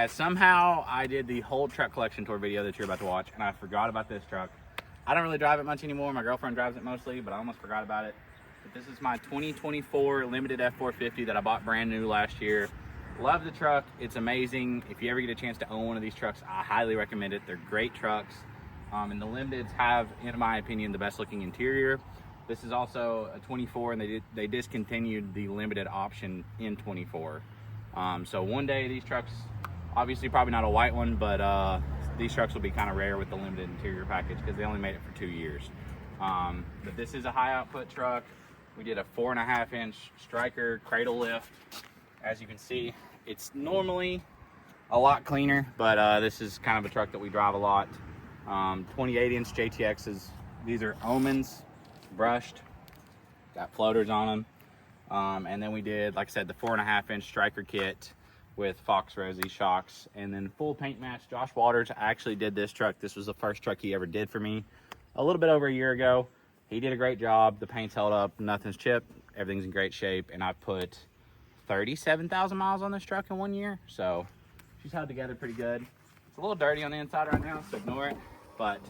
Somehow I did the whole truck collection tour video that you're about to watch, and I forgot about this truck. I don't really drive it much anymore. My girlfriend drives it mostly, but I almost forgot about it. But this is my 2024 limited F450 that I bought brand new last year. Love the truck. It's amazing. If you ever get a chance to own one of these trucks, I highly recommend it. They're great trucks. And the limiteds have, in my opinion, the best looking interior. This is also a 24, and they discontinued the limited option in 24. So one day these trucks, obviously probably not a white one, but these trucks will be kind of rare with the limited interior package because they only made it for 2 years. But this is a high output truck. We did a 4.5-inch striker cradle lift. As you can see, it's normally a lot cleaner, but this is kind of a truck that we drive a lot. 28-inch JTXs. These are Omens, brushed, got floaters on them. And then we did, like I said, the 4.5-inch striker kit with Fox Resi shocks, and then full paint match. Josh Waters actually did this truck. This was the first truck he ever did for me a little bit over a year ago. He did a great job. The paint's held up, nothing's chipped, everything's in great shape, and I put 37,000 miles on this truck in 1 year, so she's held together pretty good. It's a little dirty on the inside right now, so ignore it. But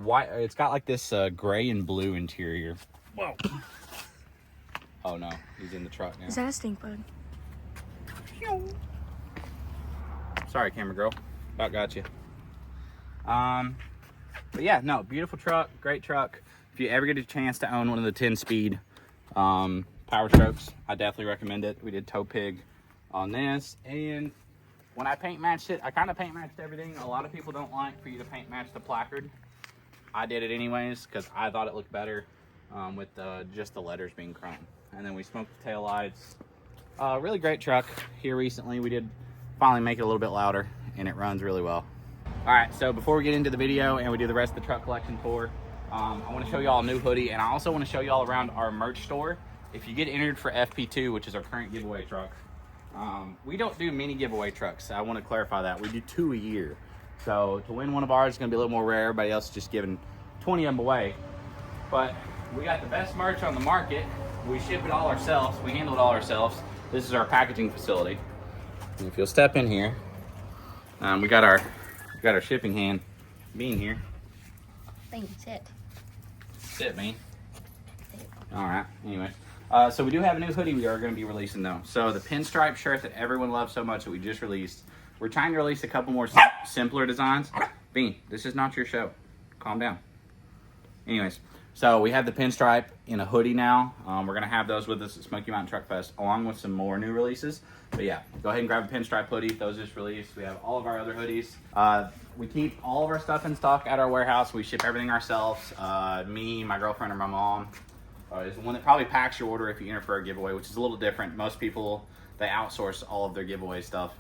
white, it's got like this gray and blue interior. Whoa. Oh no, he's in the truck now. Is that a stink bug? Sorry, camera girl. About got you. But yeah, no, beautiful truck, great truck. If you ever get a chance to own one of the 10-speed Power Strokes, I definitely recommend it. We did Tow Pig on this, and when I paint matched it, I kind of paint matched everything. A lot of people don't like for you to paint match the placard. I did it anyways because I thought it looked better with just the letters being chrome. And then we smoked the tail lights. Really great truck. Here recently we did finally make it a little bit louder, and it runs really well. All right, so before we get into the video and we do the rest of the truck collection tour, I want to show you all a new hoodie, and I also want to show you all around our merch store. If you get entered for FP2, which is our current giveaway truck, we don't do mini giveaway trucks. I want to clarify that. We do 2 a year. So to win one of ours is going to be a little more rare. Everybody else is just giving 20 of them away. But we got the best merch on the market. We ship it all ourselves. We handle it all ourselves. This is our packaging facility. And if you'll step in here, we got our shipping hand, Bean here. Thank you, sit. Sit, Bean. All right, anyway. So we do have a new hoodie we are going to be releasing though. So the pinstripe shirt that everyone loves so much that we just released, we're trying to release a couple more simpler designs. Bean, this is not your show. Calm down. Anyways, so we have the pinstripe in a hoodie now. We're going to have those with us at Smoky Mountain Truck Fest along with some more new releases. But yeah, go ahead and grab a pinstripe hoodie. Those just released. We have all of our other hoodies. We keep all of our stuff in stock at our warehouse. We ship everything ourselves. Me, my girlfriend, and my mom is the one that probably packs your order if you enter for a giveaway, which is a little different. Most people, they outsource all of their giveaway stuff.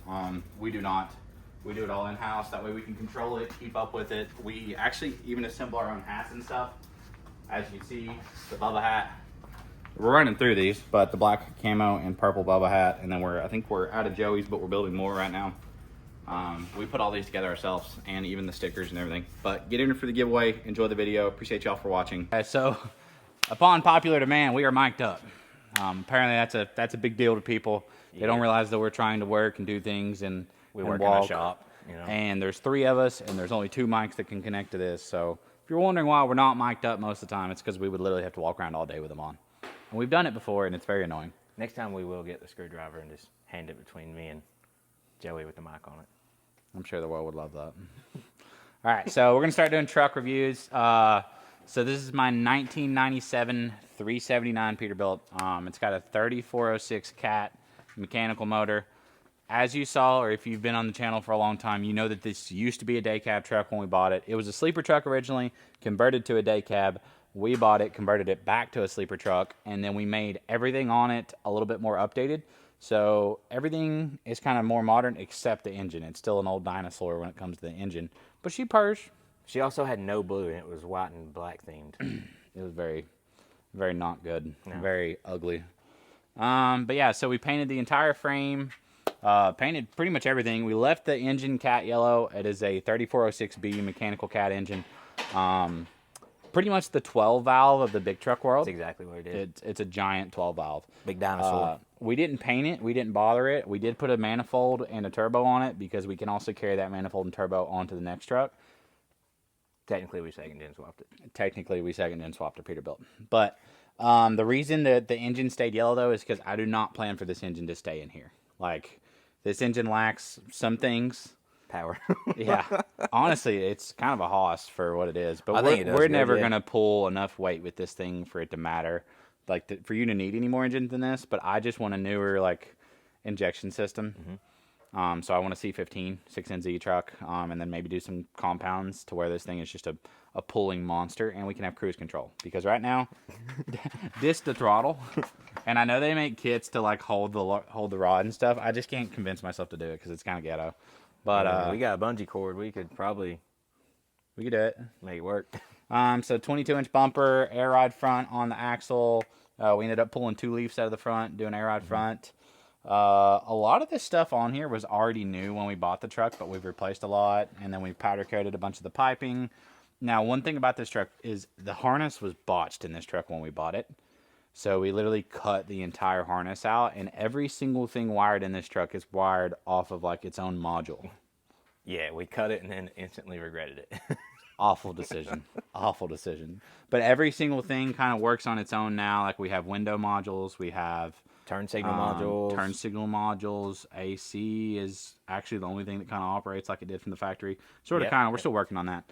We do not. We do it all in-house. That way we can control it, keep up with it. We actually even assemble our own hats and stuff. As you can see, the Bubba hat. We're running through these, but the black camo and purple Bubba hat, and then I think we're out of Joey's, but we're building more right now. We put all these together ourselves, and even the stickers and everything. But get in for the giveaway. Enjoy the video. Appreciate y'all for watching. So, upon popular demand, we are mic'd up. Apparently, that's a big deal to people. They don't realize that we're trying to work and do things, and we work in a shop. You know? And there's 3 of us, and there's only 2 mics that can connect to this. So if you're wondering why we're not mic'd up most of the time, it's because we would literally have to walk around all day with them on. And we've done it before, and it's very annoying. Next time we will get the screwdriver and just hand it between me and Joey with the mic on it. I'm sure the world would love that. All right, so we're going to start doing truck reviews. So this is my 1997 379 Peterbilt. It's got a 3406 cat mechanical motor. As you saw, or if you've been on the channel for a long time, you know that this used to be a day cab truck when we bought it. It was a sleeper truck originally, converted to a day cab. We bought it, converted it back to a sleeper truck, and then we made everything on it a little bit more updated. So everything is kind of more modern except the engine. It's still an old dinosaur when it comes to the engine. But she purrs. She also had no blue, and it was white and black themed. It was very, very not good. No. Very ugly. But yeah, so we painted the entire frame. Painted pretty much everything. We left the engine cat yellow. It is a 3406B mechanical cat engine. pretty much the 12 valve of the big truck world. That's exactly what it is. It's a giant 12 valve. Big dinosaur. We didn't paint it. We didn't bother it. We did put a manifold and a turbo on it because we can also carry that manifold and turbo onto the next truck. Technically, we second gen swapped it. Technically, we second gen swapped a Peterbilt. But the reason that the engine stayed yellow, though, is because I do not plan for this engine to stay in here. Like, this engine lacks some things. Power. Yeah. Honestly, it's kind of a hoss for what it is. But I think it does we're good, never yeah. going to pull enough weight with this thing for it to matter. Like, for you to need any more engine than this. But I just want a newer, like, injection system. Mm-hmm. So I want a C15, 6NZ truck, and then maybe do some compounds to where this thing is just a pulling monster, and we can have cruise control. Because right now, this the throttle, and I know they make kits to like hold the rod and stuff. I just can't convince myself to do it because it's kind of ghetto. But we got a bungee cord. We could probably do it. make it work. So 22-inch bumper, air ride front on the axle. We ended up pulling 2 leaves out of the front, doing air ride front. A lot of this stuff on here was already new when we bought the truck, but we've replaced a lot, and then we've powder coated a bunch of the piping. Now, one thing about this truck is the harness was botched in this truck when we bought it. So we literally cut the entire harness out, and every single thing wired in this truck is wired off of like its own module. Yeah, we cut it and then instantly regretted it. Awful decision. Awful decision. But every single thing kind of works on its own now. Like, we have window modules, we have Turn signal modules. turn signal modules. AC is actually the only thing that kind of operates like it did from the factory. Sort of, Yep. kind of. We're still working on that.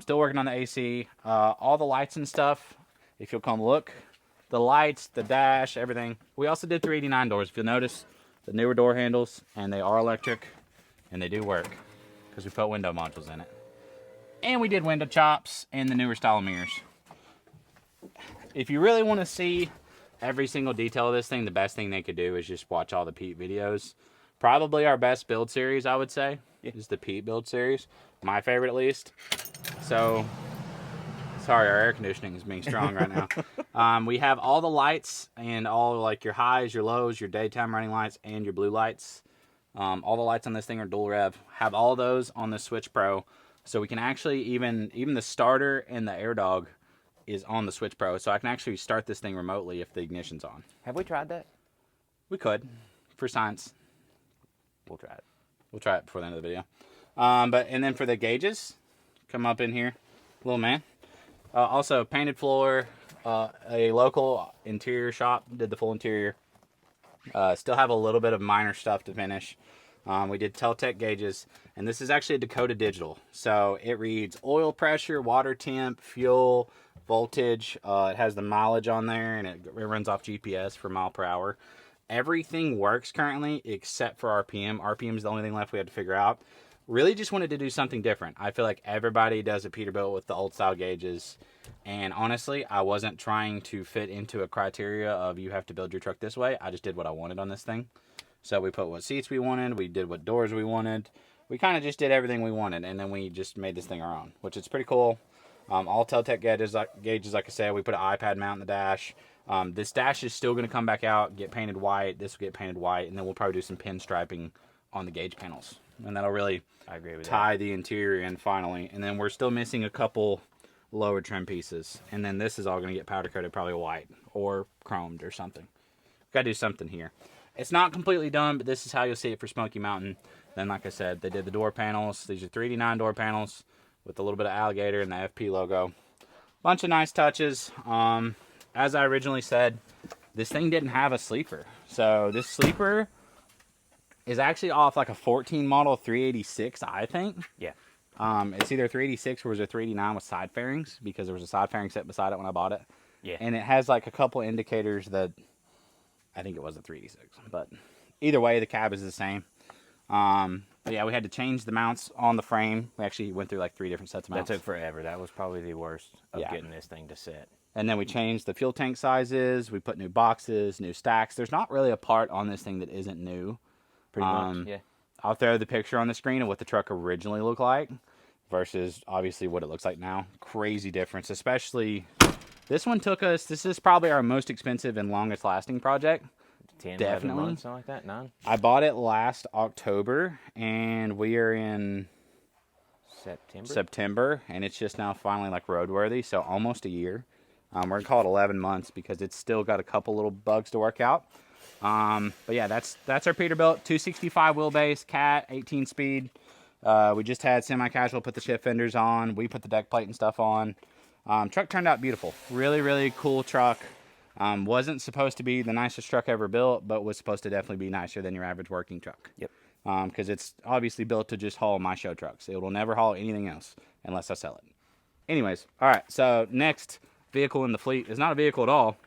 Still working on the AC. All the lights and stuff. If you'll come look, the lights, the dash, everything. We also did 389 doors. If you'll notice, the newer door handles, and they are electric, and they do work because we put window modules in it. And we did window chops and the newer style mirrors. If you really want to see every single detail of this thing, the best thing they could do is just watch all the Pete videos. Probably our best build series, I would say, is the Pete build series. My favorite, at least. So, sorry, our air conditioning is being strong right now. We have all the lights and all like your highs, your lows, your daytime running lights, and your blue lights. All the lights on this thing are dual rev. Have all those on the Switch Pro. So we can actually, even the starter and the air dog is on the Switch Pro. So I can actually start this thing remotely if the ignition's on. Have we tried that? We could, for science. We'll try it. We'll try it before the end of the video. And then for the gauges, come up in here, little man. Also, painted floor, a local interior shop did the full interior. Still have a little bit of minor stuff to finish. We did Teltec gauges, and this is actually a Dakota digital. So it reads oil pressure, water temp, fuel, voltage. It has the mileage on there, and it runs off GPS for mile per hour. Everything works currently except for RPM. RPM is the only thing left we had to figure out. Really just wanted to do something different. I feel like everybody does a Peterbilt with the old style gauges. And honestly, I wasn't trying to fit into a criteria of you have to build your truck this way. I just did what I wanted on this thing. So we put what seats we wanted. We did what doors we wanted. We kind of just did everything we wanted. And then we just made this thing our own, which is pretty cool. All Teltec gauges, like I said, we put an iPad mount in the dash. This dash is still going to come back out, get painted white. This will get painted white. And then we'll probably do some pinstriping on the gauge panels. And that'll really tie the interior in finally. And then we're still missing a couple lower trim pieces. And then this is all going to get powder coated, probably white or chromed or something. Got to do something here. It's not completely done, but this is how you'll see it for Smoky Mountain. Then, like I said, they did the door panels. These are 389 door panels with a little bit of alligator and the FP logo. Bunch of nice touches. As I originally said, this thing didn't have a sleeper. So this sleeper is actually off like a 14 model 386, I think. Yeah. It's either 386 or was a 389 with side fairings because there was a side fairing set beside it when I bought it. Yeah. And it has like a couple indicators that I think it was a 386. But either way, the cab is the same. But yeah, we had to change the mounts on the frame. We actually went through like 3 different sets of mounts. That took forever. That was probably the worst of getting this thing to set. And then we changed the fuel tank sizes. We put new boxes, new stacks. There's not really a part on this thing that isn't new. Pretty much, yeah. I'll throw the picture on the screen of what the truck originally looked like versus obviously what it looks like now. Crazy difference, especially this one took us, this is probably our most expensive and longest lasting project. 10, Definitely. 11 months, something like that, 9. I bought it last October and we are in September, and it's just now finally like roadworthy, so almost a year. We're gonna call it 11 months because it's still got a couple little bugs to work out. But yeah, that's our Peterbilt 265 wheelbase, cat 18 speed. We just had semi-casual put the shift fenders on. We put the deck plate and stuff on. Truck turned out beautiful. Really, really cool truck. Wasn't supposed to be the nicest truck ever built, but was supposed to definitely be nicer than your average working truck. Yep. Because it's obviously built to just haul my show trucks. It will never haul anything else unless I sell it. Anyways, all right, so next vehicle in the fleet is not a vehicle at all,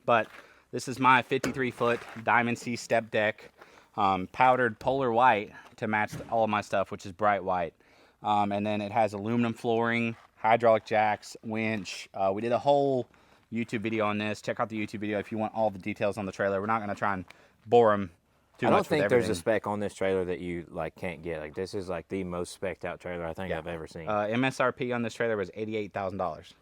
but this is my 53-foot Diamond C step deck, powdered polar white to match all of my stuff, which is bright white. And then it has aluminum flooring, hydraulic jacks, winch. We did a whole YouTube video on this. Check out the YouTube video if you want all the details on the trailer. We're not going to try and bore them too much. I don't think there's a spec on this trailer that you like can't get. Like, this is like the most spec'd out trailer I think I've ever seen. MSRP on this trailer was $88,000.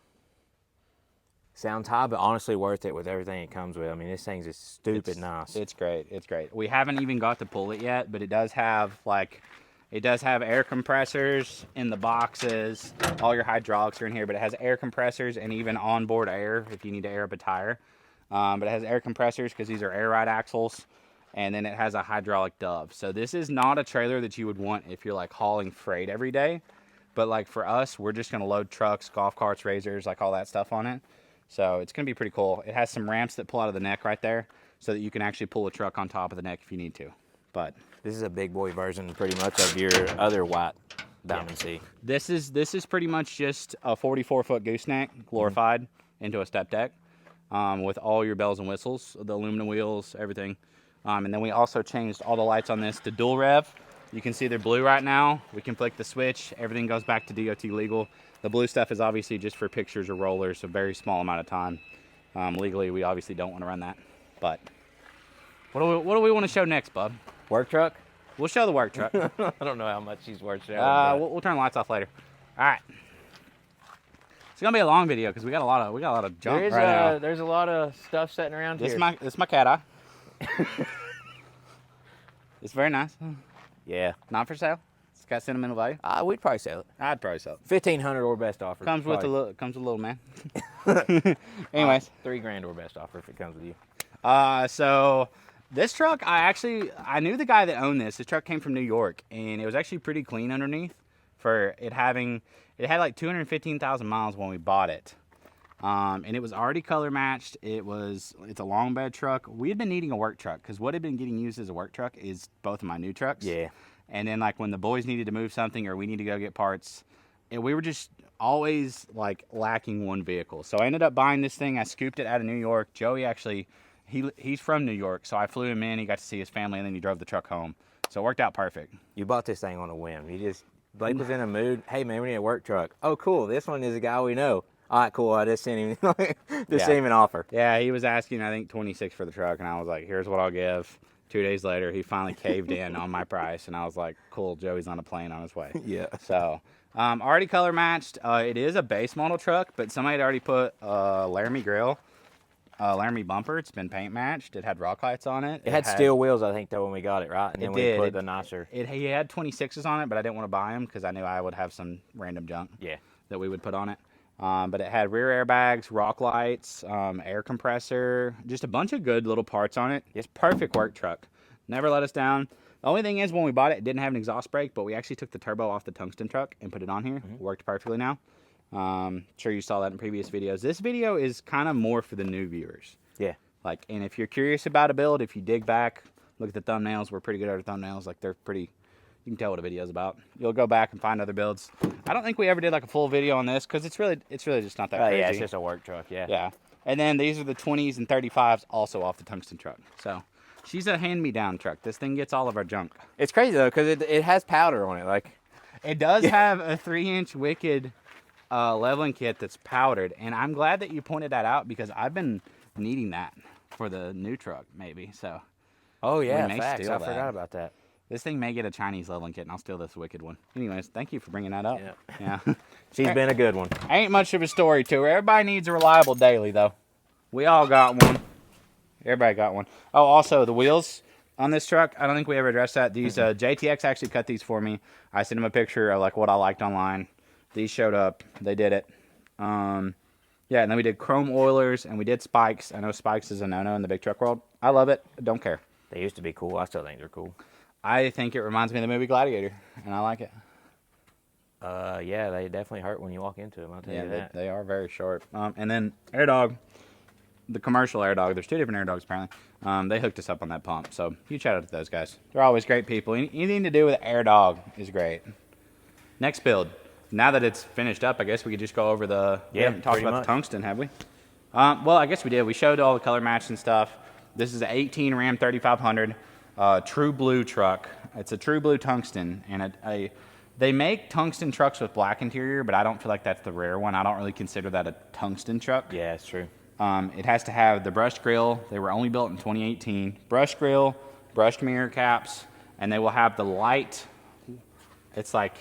Sounds high, but honestly worth it with everything it comes with. I mean, this thing's just stupid nice. It's great. It's great. We haven't even got to pull it yet, but it does have air compressors in the boxes. All your hydraulics are in here, but it has air compressors and even onboard air if you need to air up a tire. But it has air compressors because these are air ride axles, and then it has a hydraulic dove. So this is not a trailer that you would want if you're like hauling freight every day. But like for us, we're just gonna load trucks, golf carts, razors, like all that stuff on it. So it's gonna be pretty cool. It has some ramps that pull out of the neck right there so that you can actually pull a truck on top of the neck if you need to. But this is a big boy version pretty much of your other white Diamond C. This is pretty much just a 44-foot gooseneck glorified into a step deck with all your bells and whistles, the aluminum wheels, everything. And then we also changed all the lights on this to dual rev. You can see they're blue right now. We can flick the switch. Everything goes back to DOT legal. The blue stuff is obviously just for pictures or rollers, a very small amount of time. Legally, we obviously don't want to run that. But what do we want to show next, bub? Work truck? We'll show the work truck. I don't know how much she's worth showing. We'll turn the lights off later. All right. It's gonna be a long video because we got a lot of junk right now. There's a lot of stuff sitting around here. This is my cat eye. It's very nice. Yeah. Not for sale. It's got sentimental value. We'd probably sell it. I'd probably sell it. $1,500 or best offer. Comes with a little man. Anyways, $3,000 or best offer if it comes with you. So this truck, I knew the guy that owned this. This truck came from New York, and it was actually pretty clean underneath for it having. It had like 215,000 miles when we bought it, and it was already color matched. It's a long bed truck. We had been needing a work truck because what had been getting used as a work truck is both of my new trucks. Yeah. And then like when the boys needed to move something or we need to go get parts, and we were just always like lacking one vehicle. So I ended up buying this thing. I scooped it out of New York. Joey actually, he's from New York, so I flew him in. He got to see his family, and then he drove the truck home. So it worked out perfect. You bought this thing on a whim. Blake was in a mood. Hey man, we need a work truck. Oh cool, this one is a guy we know. All right, cool. I just sent him sent him an offer. Yeah, he was asking I think $26 for the truck, and I was like, here's what I'll give. 2 days later, he finally caved in on my price, and I was like, cool, Joey's on a plane on his way. Yeah. So, already color matched. It is a base model truck, but somebody had already put Laramie grill, Laramie bumper. It's been paint matched. It had rock lights on it. It had steel wheels, I think, though, when we got it, right? And then we put the nicer. He had 26s on it, but I didn't want to buy them because I knew I would have some random junk that we would put on it. But it had rear airbags, rock lights, air compressor, just a bunch of good little parts on it. It's perfect work truck. Never let us down. The only thing is when we bought it, it didn't have an exhaust brake, but we actually took the turbo off the Tungsten truck and put it on here. It worked perfectly now. Sure you saw that in previous videos. This video is kind of more for the new viewers. Yeah. And if you're curious about a build, if you dig back, look at the thumbnails. We're pretty good at our thumbnails. Like they're pretty. You can tell what a video is about. You'll go back and find other builds. I don't think we ever did like a full video on this because it's really just not that crazy. Yeah, it's just a work truck. Yeah. Yeah. And then these are the 20s and 35s also off the Tungsten truck. So she's a hand-me-down truck. This thing gets all of our junk. It's crazy though because it has powder on it. Like it does have a 3-inch Wicked leveling kit that's powdered, and I'm glad that you pointed that out because I've been needing that for the new truck maybe. So. Oh yeah, we may facts. steal I forgot about that. This thing may get a Chinese leveling kit, and I'll steal this Wicked one. Anyways, thank you for bringing that up. Yeah. She's been a good one. Ain't much of a story to her. Everybody needs a reliable daily, though. We all got one. Everybody got one. Oh, also, the wheels, on this truck, I don't think we ever addressed that. These JTX actually cut these for me. I sent them a picture of like what I liked online. These showed up. They did it. Yeah, and then we did chrome oilers and we did spikes. I know spikes is a no-no in the big truck world. I love it. Don't care. They used to be cool. I still think they're cool. I think it reminds me of the movie Gladiator, and I like it. Yeah, they definitely hurt when you walk into them. I'll tell you that. They are very sharp. And then Air Dog, the commercial Air Dog. There's 2 different Air Dogs apparently. They hooked us up on that pump, so huge shout out to those guys. They're always great people. Anything to do with Air Dog is great. Next build. Now that it's finished up, I guess we could just go over the. We haven't talked about the tungsten, have we? Well, I guess we did. We showed all the color match and stuff. This is an 18 Ram 3500, true blue truck. It's a true blue tungsten, and they make tungsten trucks with black interior, but I don't feel like that's the rare one. I don't really consider that a tungsten truck. Yeah, it's true. It has to have the brushed grille. They were only built in 2018. Brushed grille, brushed mirror caps, and they will have the light. It's like,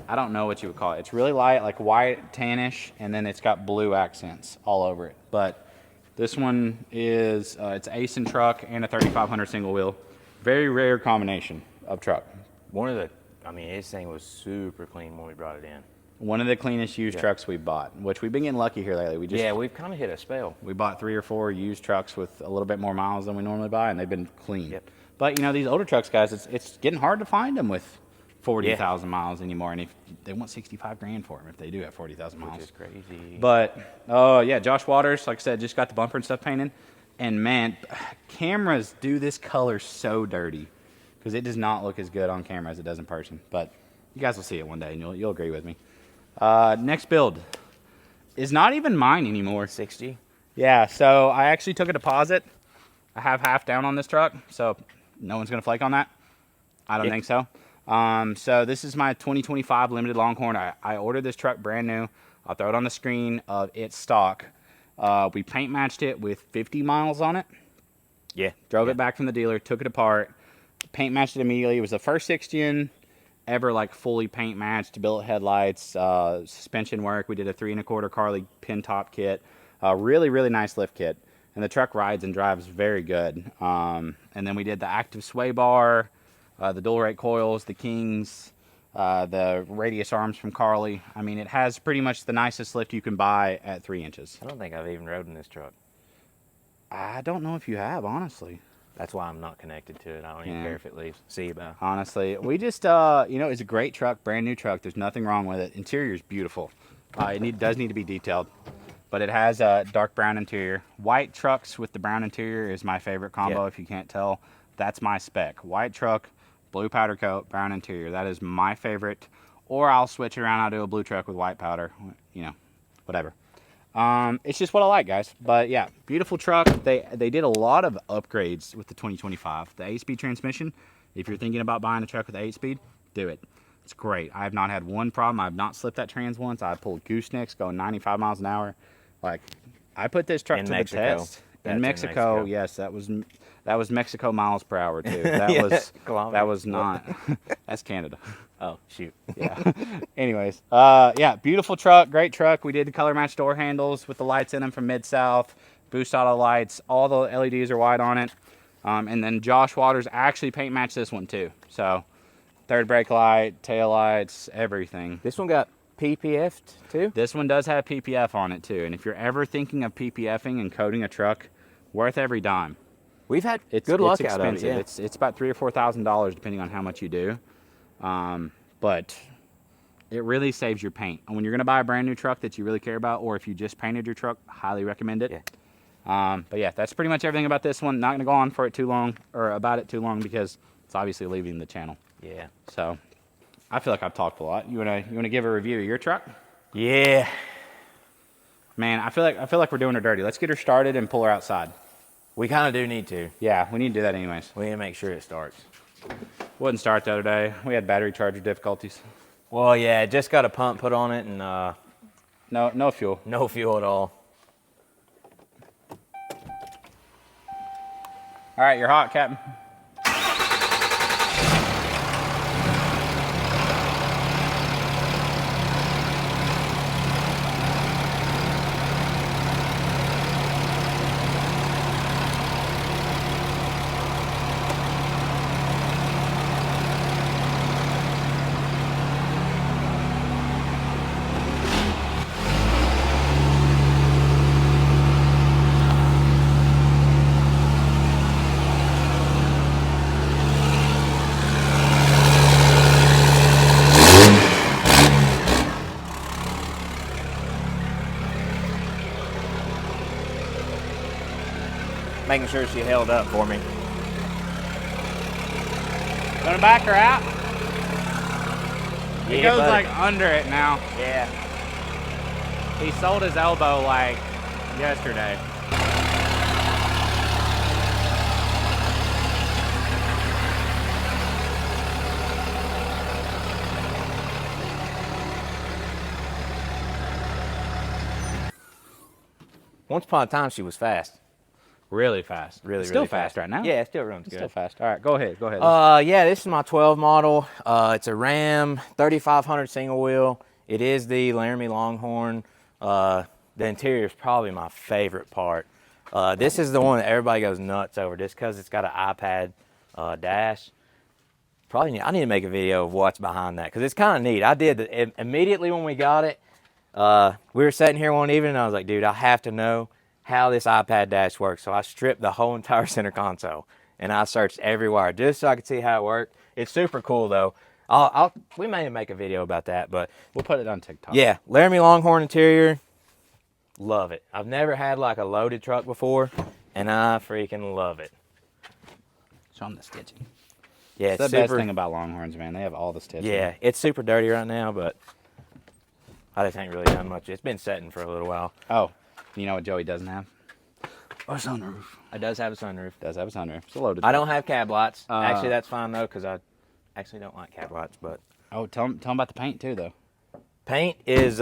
I don't know what you would call it. It's really light, like white, tannish, and then it's got blue accents all over it. But this one is, it's an Asen truck and a 3500 single wheel. Very rare combination of truck. This thing was super clean when we brought it in. One of the cleanest used trucks we bought, which we've been getting lucky here lately. We've kind of hit a spell. We bought 3 or 4 used trucks with a little bit more miles than we normally buy, and they've been clean. Yep. But, these older trucks, guys, it's getting hard to find them with 40,000 miles anymore, and if they want 65 grand for them if they do have 40,000 miles. Which is crazy. But, Josh Waters, like I said, just got the bumper and stuff painted. And, man, cameras do this color so dirty because it does not look as good on camera as it does in person. But you guys will see it one day, and you'll agree with me. Next build is not even mine anymore. 60? Yeah, so I actually took a deposit. I have half down on this truck, so no one's going to flake on that. I don't think so. So this is my 2025 Limited Longhorn. I ordered this truck brand new. I'll throw it on the screen of its stock. We paint matched it with 50 miles on it. Yeah. Drove it back from the dealer, took it apart, paint matched it immediately. It was the first 6-gen ever like fully paint matched, billet headlights, suspension work. We did a 3 1/4 Carly pin top kit. Really, really nice lift kit. And the truck rides and drives very good. And then we did the active sway bar, the dual rate coils, the Kings, the radius arms from Carly. I mean, it has pretty much the nicest lift you can buy at 3 inches. I don't think I've even rode in this truck. I don't know if you have, honestly. That's why I'm not connected to it. I don't even care if it leaves. See about. Honestly, we just, it's a great truck, brand new truck. There's nothing wrong with it. Interior is beautiful. It does need to be detailed, but it has a dark brown interior. White trucks with the brown interior is my favorite combo. If you can't tell, that's my spec. White truck, blue powder coat, brown interior. That is my favorite. Or I'll switch around. I'll do a blue truck with white powder. Whatever. It's just what I like, guys. But yeah, beautiful truck. They did a lot of upgrades with the 2025. The 8-speed transmission. If you're thinking about buying a truck with 8-speed, do it. It's great. I have not had one problem. I have not slipped that trans once. I pulled goosenecks going 95 miles an hour. Like, I put this truck to the test. In Mexico, yes, that was Mexico miles per hour too. That was not. That's Canada. Oh shoot. Yeah. Anyways, yeah, beautiful truck, great truck. We did the color match door handles with the lights in them from Mid South, boost auto lights. All the LEDs are white on it. And then Josh Waters actually paint matched this one too. So, third brake light, tail lights, everything. This one got PPF'd too? This one does have PPF on it too. And if you're ever thinking of PPFing and coating a truck, worth every dime. We've had good luck out of it. Yeah. It's about $3,000 or $4,000 depending on how much you do. But it really saves your paint. And when you're going to buy a brand new truck that you really care about, or if you just painted your truck, highly recommend it. Yeah. But yeah, that's pretty much everything about this one. Not going to go on for it too long, or about it too long, because it's obviously leaving the channel. Yeah. So I feel like I've talked a lot. You wanna give a review of your truck? Yeah. Man, I feel like we're doing her dirty. Let's get her started and pull her outside. We kind of do need to. Yeah, we need to do that anyways. We need to make sure it starts. Wouldn't start the other day. We had battery charger difficulties. Well, yeah, just got a pump put on it and no fuel. No fuel at all. All right, you're hot, Captain. making sure she held up for me. Gonna back her out? He Yeah, goes buddy. like under it now. Yeah. He sold his elbow like yesterday. Once upon a time, she was fast. Really fast. Really, It's still really fast right now. Yeah, it still runs It's good. still fast. All right, go ahead. Go ahead. Yeah, this is my 12 model. It's a Ram 3500 single wheel. It is the Ram Longhorn. The interior is probably my favorite part. This is the one that everybody goes nuts over just because it's got an iPad dash. I need to make a video of what's behind that because it's kind of neat. I did immediately when we got it. We were sitting here one evening and I was like, dude, I have to know how this iPad dash works. So I stripped the whole entire center console and I searched everywhere just so I could see how it worked. It's super cool though. We may make a video about that, but We'll put it on TikTok. yeah, Laramie Longhorn interior, love it. I've never had like a loaded truck before and I freaking love it. Show them the stitching. Yeah, It's it's the best super, thing about Longhorns, man. They have all the stitching. yeah, it's super dirty right now, but I just ain't really done much. It's been setting for a little while. Oh, you know what Joey doesn't have? A sunroof. It does have a sunroof. Does have a sunroof. It's a loaded. I don't have cab lights. Uh, Actually, that's fine though, because I actually don't like cab lights. But Oh, tell them about the paint too, though. paint is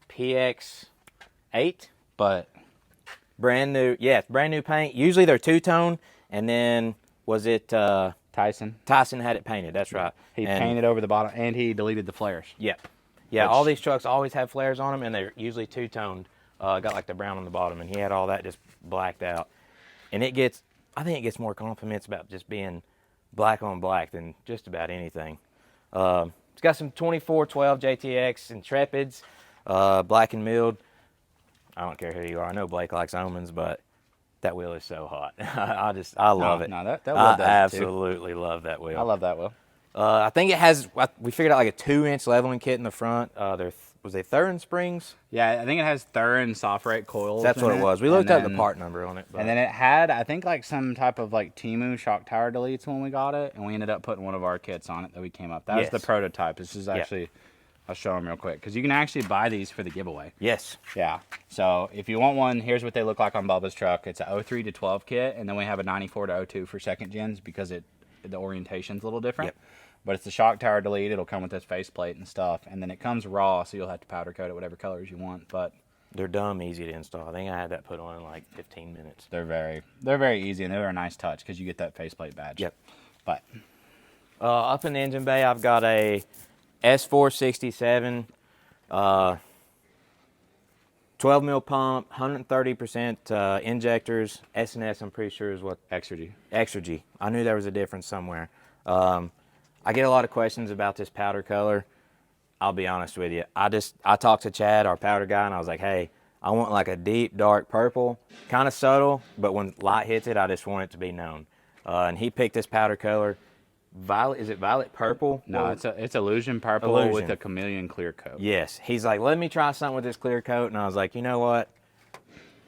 PX8, But brand new. Yeah, it's brand new paint. Usually they're two-tone, and then was it Tyson, Tyson had it painted? That's right. he And- painted over the bottom, and he deleted the flares. Yeah, yeah. Which- All these trucks always have flares on them, and they're usually two-toned. Got like the brown on the bottom, and he had all that just blacked out. And I think it gets more compliments about just being black on black than just about anything. It's got some 2412 JTX Intrepids, black and milled. I don't care who you are. I know Blake likes Omens, but that wheel is so hot. I love it. No, that wheel I does it too. absolutely love that wheel. I love that wheel. I think it has. We figured out like a 2-inch leveling kit in the front. Was they Thurin springs? Yeah, I think it has Thurin soft rate coils. That's in what it was. We looked and up the then- part number on it. But And then it had, I think, like some type of like Temu shock tower deletes when we got it, and we ended up putting one of our kits on it that we came up. That was Yes. the prototype. This is actually, I'll show them real quick because you can actually buy these for the giveaway. yes, Yeah. So if you want one, here's what they look like on Bubba's truck. It's a 03 to 12 kit, and then we have a 94 to 02 for second gens because the orientation's a little different. Yep. But it's the shock tower delete. It'll come with this faceplate and stuff, and then it comes raw, so you'll have to powder coat it whatever colors you want. But they're dumb easy to install. I think I had that put on in like 15 minutes. they're very easy, and they're a nice touch because you get that faceplate badge. Yep. But Up in the engine bay, I've got a S467, 12 mil pump, 130% injectors. S&S, I'm pretty sure is what extra G. Extra G. I knew there was a difference somewhere. I get a lot of questions about this powder color. I'll be honest with you. I talked to Chad, our powder guy, and I was like, hey, I want like a deep, dark purple, kind of subtle, but when light hits it, I just want it to be known. And he picked this powder color. Violet, is it violet purple? No, Or- it's illusion purple Illusion. with a chameleon clear coat. Yes. He's like, let me try something with this clear coat. And I was like, you know what?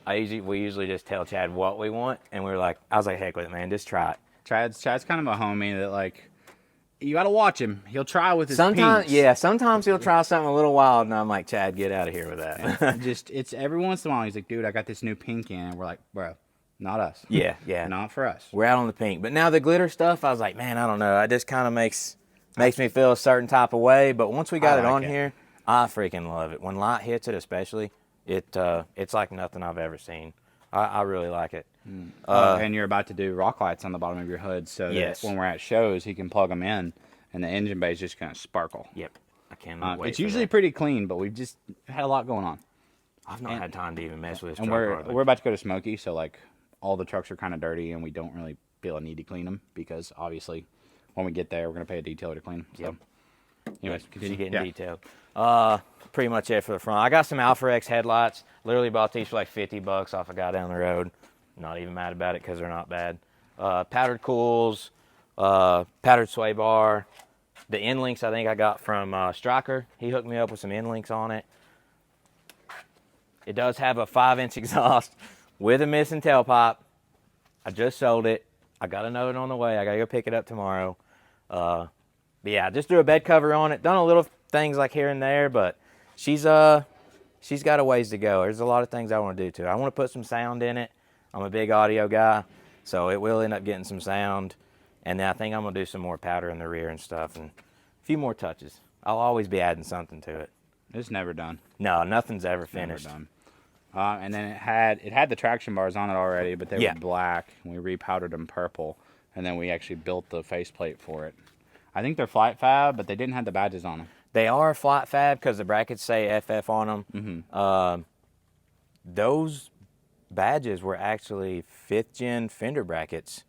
We usually just tell Chad what we want. And I was like, heck with it, man. Just try it. Chad's kind of a homie that like, you got to watch him. He'll try with his Sometimes, pinks. yeah, sometimes he'll try something a little wild. And I'm like, Chad, get out of here with that. It's every once in a while he's like, dude, I got this new pink in. And we're like, bro, not us. yeah. Not for us. We're out on the pink. But now the glitter stuff, I was like, man, I don't know. It just kind of makes me feel a certain type of way. But once we got it like on it. here, I freaking love it. When light hits it especially, it's like nothing I've ever seen. I really like it. And you're about to do rock lights on the bottom of your hood so Yes. that when we're at shows, he can plug them in and the engine bay is just going to sparkle. Yep. I cannot wait It's for usually that. pretty clean, but we've just had a lot going on. I've not had time to even mess with this And truck we're hardly. about to go to Smoky, so like all the trucks are kind of dirty and we don't really feel a need to clean them because obviously when we get there, we're going to pay a detailer to clean them. So, anyways, She's continue. getting Yeah. detailed. Pretty much it for the front. I got some Alpha X headlights. Literally bought these for like $50 off a guy down the road. Not even mad about it because they're not bad. Powdered cools, powdered sway bar. The end links I think I got from Stryker. He hooked me up with some end links on it. It does have a 5-inch exhaust with a missing tailpipe. I just sold it. I got a note on the way. I got to go pick it up tomorrow. But yeah, just threw a bed cover on it. Done a little things like here and there, but she's got a ways to go. There's a lot of things I want to do to it. I want to put some sound in it. I'm a big audio guy, so it will end up getting some sound. And then I think I'm going to do some more powder in the rear and stuff and a few more touches. I'll always be adding something to it. It's never done. No, nothing's ever finished. Never done. And then it had the traction bars on it already, but they were black. And we repowdered them purple, and then we actually built the faceplate for it. I think they're flight fab, but they didn't have the badges on them. They are flight fab because the brackets say FF on them. Mm-hmm. Those badges were actually 5th gen fender brackets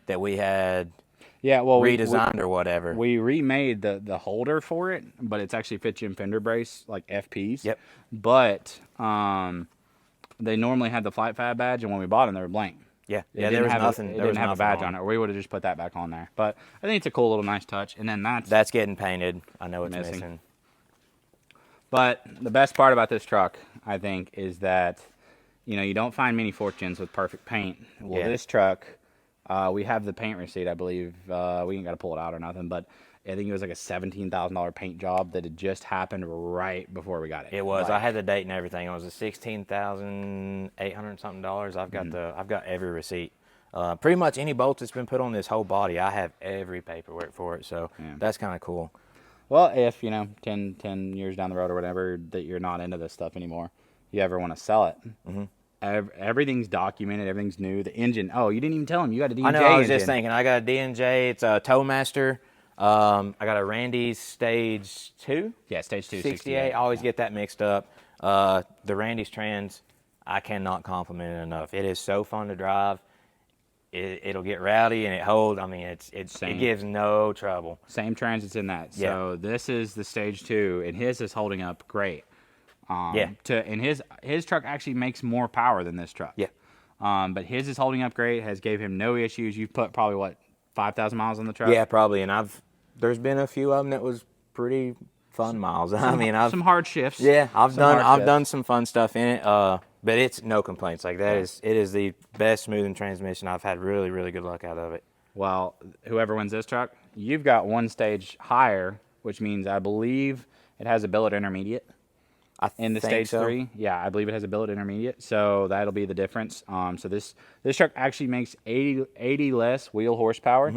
that we had redesigned or whatever. We remade the holder for it, but it's actually 5th gen fender brace, like FPs. Yep. But they normally had the flight fab badge, and when we bought them, they were blank. Yeah, there was nothing. It didn't have a badge on it, or we would have just put that back on there. But I think it's a cool little nice touch. And then that's getting painted. I know it's missing. But the best part about this truck, I think, is that you don't find many 4th gens with perfect paint. Well, this truck, we have the paint receipt, I believe. We ain't got to pull it out or nothing, but I think it was like a $17,000 paint job that had just happened right before we got it. It was. I had the date and everything. It was a $16,800 something. I've got I've got every receipt. Pretty much any bolts that's been put on this whole body, I have every paperwork for it. So that's kind of cool. Well, if 10 years down the road or whatever that you're not into this stuff anymore, you ever want to sell it. Everything's documented. Everything's new. The engine. Oh, you didn't even tell him you got a D&J engine. I know. I was just thinking. I got a D&J. It's a Towmaster. I got a Randy's Stage 2. Yeah, Stage 2. 68. I always get that mixed up. The Randy's trans, I cannot compliment it enough. It is so fun to drive. It'll get rowdy and it holds. I mean, it gives no trouble. Same transits in that. So this is the Stage 2, and his is holding up great. And his truck actually makes more power than this truck. Yeah. But his is holding up great. Has gave him no issues. You've put probably 5,000 miles on the truck. Yeah, probably. And there's been a few of them that was pretty fun miles. I mean, some hard shifts. Yeah, I've done some fun stuff in it. But it's no complaints. Like it is the best smoothing transmission. I've had really, really good luck out of it. Well, whoever wins this truck, you've got one stage higher, which means I believe it has a billet intermediate. In the Stage 3, yeah, I believe it has a billet intermediate, so that'll be the difference. So this truck actually makes 80 less wheel horsepower,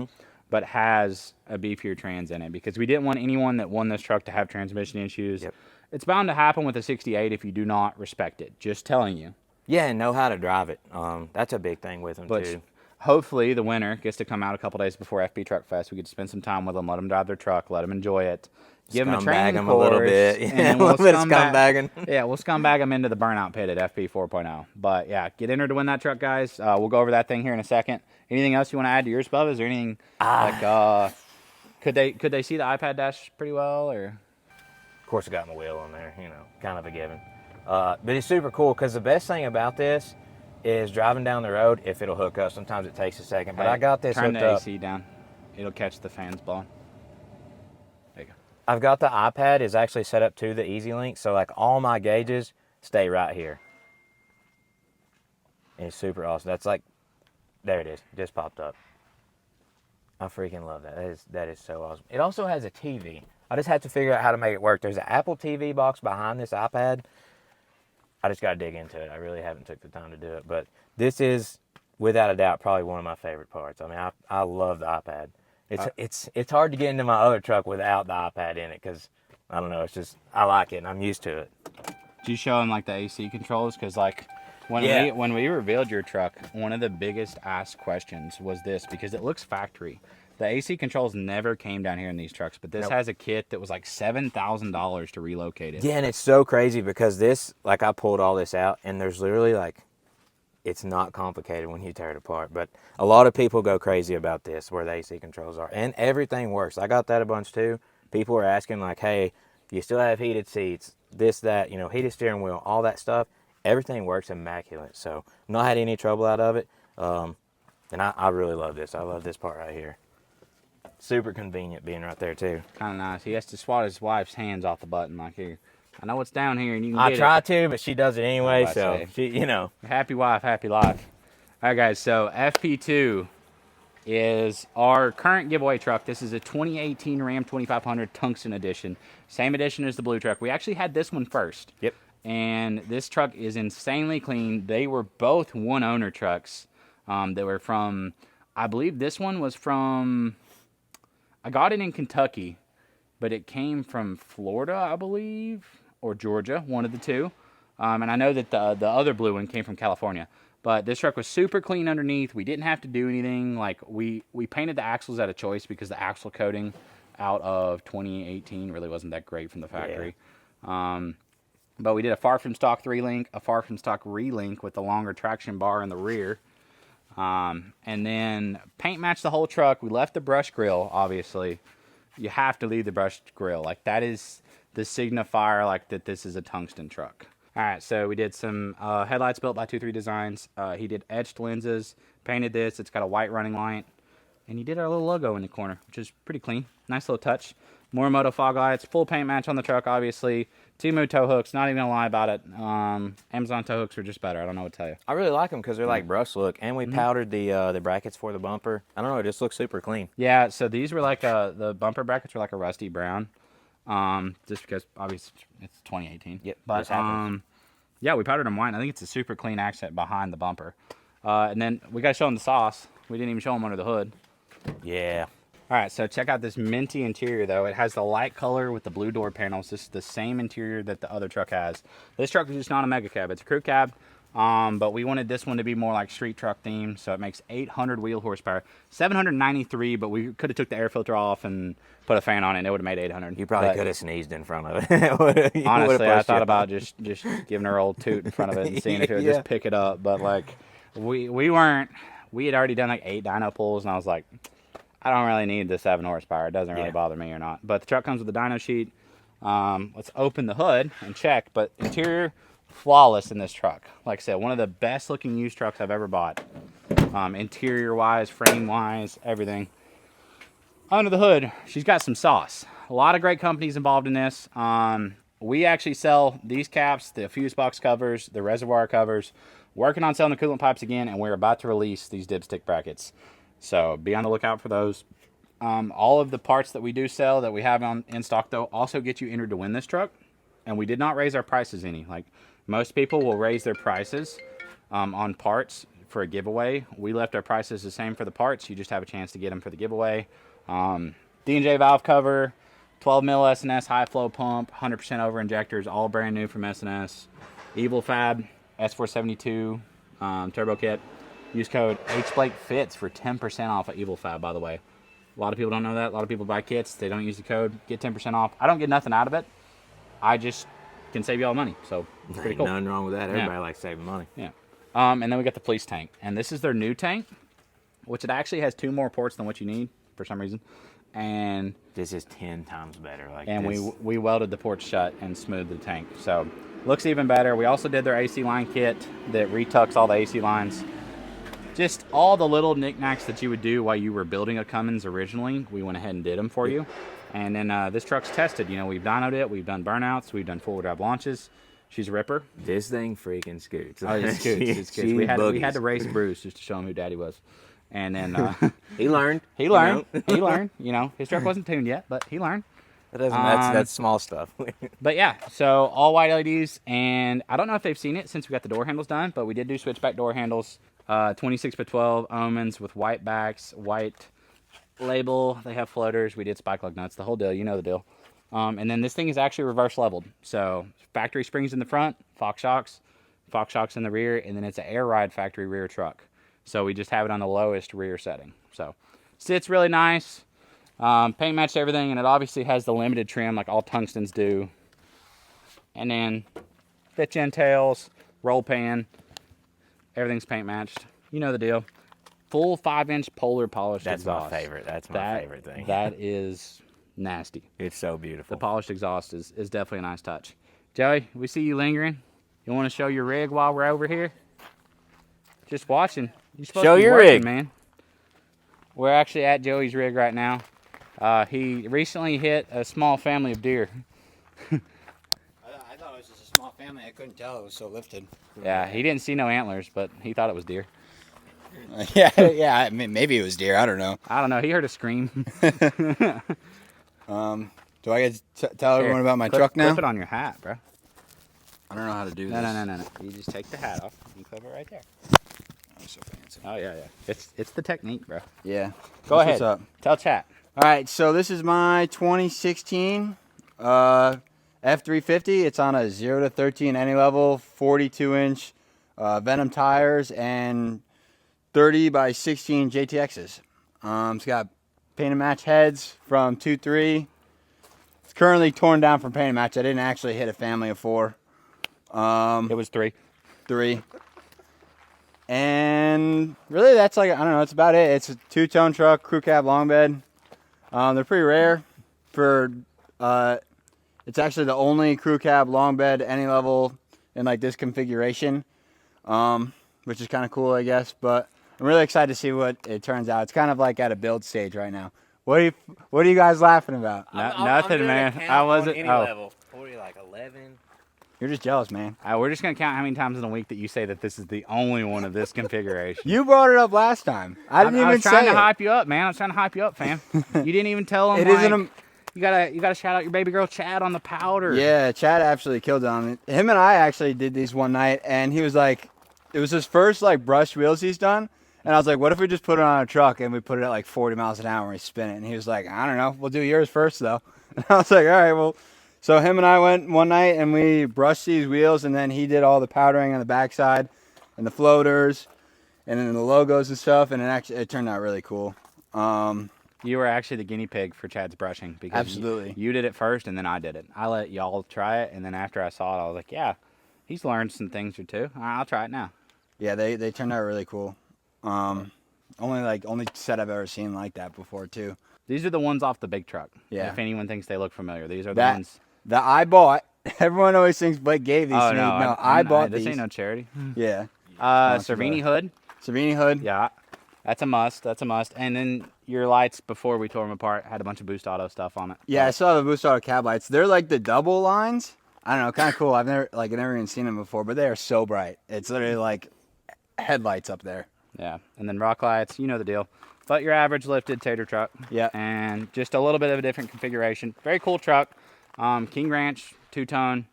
but has a beefier trans in it because we didn't want anyone that won this truck to have transmission issues. Yep. It's bound to happen with a 68 if you do not respect it. Just telling you. Yeah, and know how to drive it. That's a big thing with them too. Hopefully the winner gets to come out a couple days before FP Truck Fest. We get to spend some time with them, let them drive their truck, let them enjoy it. Give them a training course. A little bit. Yeah, a little bit of scumbagging. Yeah, we'll scumbag them into the burnout pit at FP 4.0. But yeah, get entered to win that truck, guys. We'll go over that thing here in a second. Anything else you want to add to yours, Bubba? Is there anything could they see the iPad dash pretty well, or? Of course, I got my wheel on there. Kind of a given. But it's super cool because the best thing about this is driving down the road. If it'll hook up, sometimes it takes a second. But I got this hooked up. Turn the AC down. It'll catch the fans blowing. There you go. I've got the iPad is actually set up to the Easy Link, so like all my gauges stay right here. And it's super awesome. That's like, there it is, just popped up. I freaking love that. That is so awesome. It also has a TV. I just had to figure out how to make it work. There's an Apple TV box behind this iPad. I just got to dig into it. I really haven't took the time to do it, but this is without a doubt probably one of my favorite parts. I mean, I love the iPad. It's hard to get into my other truck without the iPad in it because I don't know. It's just I like it and I'm used to it. Do you show them like the AC controls? Because like when we revealed your truck, one of the biggest asked questions was this because it looks factory. The AC controls never came down here in these trucks, but this has a kit that was like $7,000 to relocate it. Yeah, and it's so crazy because this, like I pulled all this out and there's literally like, it's not complicated when you tear it apart, but a lot of people go crazy about this, where the AC controls are, and everything works. I got that a bunch too. People were asking like, hey, do you still have heated seats, this, that, heated steering wheel, all that stuff. Everything works immaculate, so not had any trouble out of it. And I really love this. I love this part right here. Super convenient being right there too. Kind of nice. He has to swat his wife's hands off the button like here. I know it's down here and you can get it. I try to, but she does it anyway, so she, Happy wife, happy life. All right, guys. So FP2 is our current giveaway truck. This is a 2018 Ram 2500 Tungsten edition. Same edition as the blue truck. We actually had this one first. Yep. And this truck is insanely clean. They were both one-owner trucks. That were from, I believe this one was from, I got it in Kentucky, but it came from Florida, I believe, or Georgia, one of the two. And I know that the other blue one came from California. But this truck was super clean underneath. We didn't have to do anything. Like, we painted the axles out of choice because the axle coating out of 2018 really wasn't that great from the factory. Yeah. But we did a far from stock 3-link, a far from stock re-link with the longer traction bar in the rear. And then paint matched the whole truck. We left the brush grill, obviously. You have to leave the brushed grill. Like, that is the signifier, like, that this is a tungsten truck. All right, so we did some headlights built by 23 Designs. He did etched lenses, painted this. It's got a white running light. And he did our little logo in the corner, which is pretty clean. Nice little touch. Morimoto fog lights, full paint match on the truck, obviously. Timu tow hooks, not even gonna lie about it. Amazon tow hooks are just better. I don't know what to tell you. I really like them because they're like brush look, and we powdered the brackets for the bumper. I don't know, it just looks super clean. Yeah, so these were like the bumper brackets were like a rusty brown, just because obviously it's 2018. Yep, but yeah, we powdered them white. I think it's a super clean accent behind the bumper. And then we got to show them the sauce. We didn't even show them under the hood. Yeah. All right, so check out this minty interior, though. It has the light color with the blue door panels. This is the same interior that the other truck has. This truck is just not a mega cab. It's a crew cab, but we wanted this one to be more like street truck themed, so it makes 800 wheel horsepower. 793, but we could have took the air filter off and put a fan on it, and it would have made 800. You probably could have sneezed in front of it. Honestly, I thought about just giving her an old toot in front of it and seeing if it would just pick it up, but, like, we had already done, like, 8 dyno pulls, and I was like, I don't really need the 7 horsepower. It doesn't really bother me or not. But the truck comes with a dyno sheet. Let's open the hood and check. But interior, flawless in this truck. Like I said, one of the best looking used trucks I've ever bought. Interior wise, frame wise, everything. Under the hood, she's got some sauce. A lot of great companies involved in this. We actually sell these caps, the fuse box covers, the reservoir covers. Working on selling the coolant pipes again, and we're about to release these dipstick brackets. So be on the lookout for those. All of the parts that we do sell that we have in stock, though, also get you entered to win this truck. And we did not raise our prices any. Like, most people will raise their prices on parts for a giveaway. We left our prices the same for the parts. You just have a chance to get them for the giveaway. D&J valve cover, 12 mil S&S high flow pump, 100% over injectors, all brand new from S&S. Evil Fab S472 turbo kit. Use code HBlakeFits for 10% off at Evil Fab, by the way. A lot of people don't know that. A lot of people buy kits. They don't use the code. Get 10% off. I don't get nothing out of it. I just can save you all money. So, it's pretty cool. Nothing wrong with that. Everybody likes saving money. Yeah. And then we got the police tank. And this is their new tank, which it actually has 2 more ports than what you need for some reason. And this is 10 times better. And we welded the ports shut and smoothed the tank. So, looks even better. We also did their AC line kit that retucks all the AC lines. Just all the little knickknacks that you would do while you were building a Cummins originally, we went ahead and did them for you. And then this truck's tested. You know, we've dynoed it, we've done burnouts, we've done four-wheel drive launches. She's a ripper. This thing freaking scoots. Oh, it scoots. It scoots. We had to race Bruce just to show him who Daddy was. And then he learned. He learned. He learned. You know, his truck wasn't tuned yet, but he learned. That's small stuff. But yeah, so all white LEDs, and I don't know if they've seen it since we got the door handles done, but we did do switchback door handles. 26x12 omens with white backs, white label. They have floaters. We did spike lug nuts, the whole deal. You know the deal. And then this thing is actually reverse leveled. So factory springs in the front, Fox shocks in the rear, and then it's an air ride factory rear truck. So we just have it on the lowest rear setting. So sits really nice. Paint matched everything, and it obviously has the limited trim like all tungstens do. And then fit chin tails, roll pan. Everything's paint matched. You know the deal. Full 5-inch polar polished exhaust. That's my favorite. That's my favorite thing. That is nasty. It's so beautiful. The polished exhaust is definitely a nice touch. Joey, we see you lingering. You want to show your rig while we're over here? Just watching. You're supposed show to be your working, rig, man. We're actually at Joey's rig right now. He recently hit a small family of deer. I thought it was just a small family. I couldn't tell. It was so lifted. Yeah, he didn't see no antlers, but he thought it was deer. Yeah. I mean, maybe it was deer. I don't know. I don't know. He heard a scream. Do I get to tell everyone about my truck now? Clip it on your hat, bro. I don't know how to do No, this. no. You just take the hat off and clip it right there. I'm so fancy. Oh yeah. It's the technique, bro. Yeah. Go ahead. What's up? Tell chat. All right, so this is my 2016 F350. It's on a 0 to 13 any level, 42-inch Venom tires, and 30 by 16 JTXs. It's got paint and match heads from 2.3. It's currently torn down from paint and match. I didn't actually hit a family of 4. It was 3. 3. And really, that's like, I don't know, that's about it. It's a 2-tone truck, crew cab long bed. They're pretty rare for, it's actually the only crew cab long bed any level in like this configuration, which is kind of cool, I guess. But I'm really excited to see what it turns out. It's kind of like at a build stage right now. What are you guys laughing about? Nothing, man. I wasn't. Any Oh, level. What are you, like 11? You're just jealous, man. we're just gonna count how many times in a week that you say that this is the only one of this configuration. You brought it up last time. I didn't even was trying say to it. hype you up, man. I was trying to hype you up, fam. You didn't even tell him. It isn't a... You gotta shout out your baby girl Chad on the powder. Yeah, Chad absolutely killed it on it. Him and I actually did these one night, and he was like, it was his first like brushed wheels he's done, and I was like, what if we just put it on a truck and we put it at like 40 miles an hour and we spin it? And he was like, I don't know, we'll do yours first though. And I was like, all right, well. So him and I went one night and we brushed these wheels, and then he did all the powdering on the backside and the floaters and then the logos and stuff, and it turned out really cool. You were actually the guinea pig for Chad's brushing because Absolutely. you did it first and then I did it. I let y'all try it, and then after I saw it, I was like, yeah, he's learned some things or two. All right, I'll try it now. Yeah, they turned out really cool. Only set I've ever seen like that before too. These are the ones off the big truck. Yeah. If anyone thinks they look familiar, these are the ones. That I bought. Everyone always thinks Blake gave these Oh to me. no, No, I bought this these. ain't no charity. Yeah. Cervini hood. Cervini hood. Yeah, that's a must. That's a must. And then your lights, before we tore them apart, had a bunch of Boost Auto stuff on it. Yeah, I saw the Boost Auto cab lights. They're like the double lines. I don't know, kind of cool. I've never even seen them before, but they are so bright. It's literally like headlights up there. Yeah, and then rock lights, you know the deal. But your average lifted tater truck. Yeah. And just a little bit of a different configuration. Very cool truck. King Ranch, 2-tone.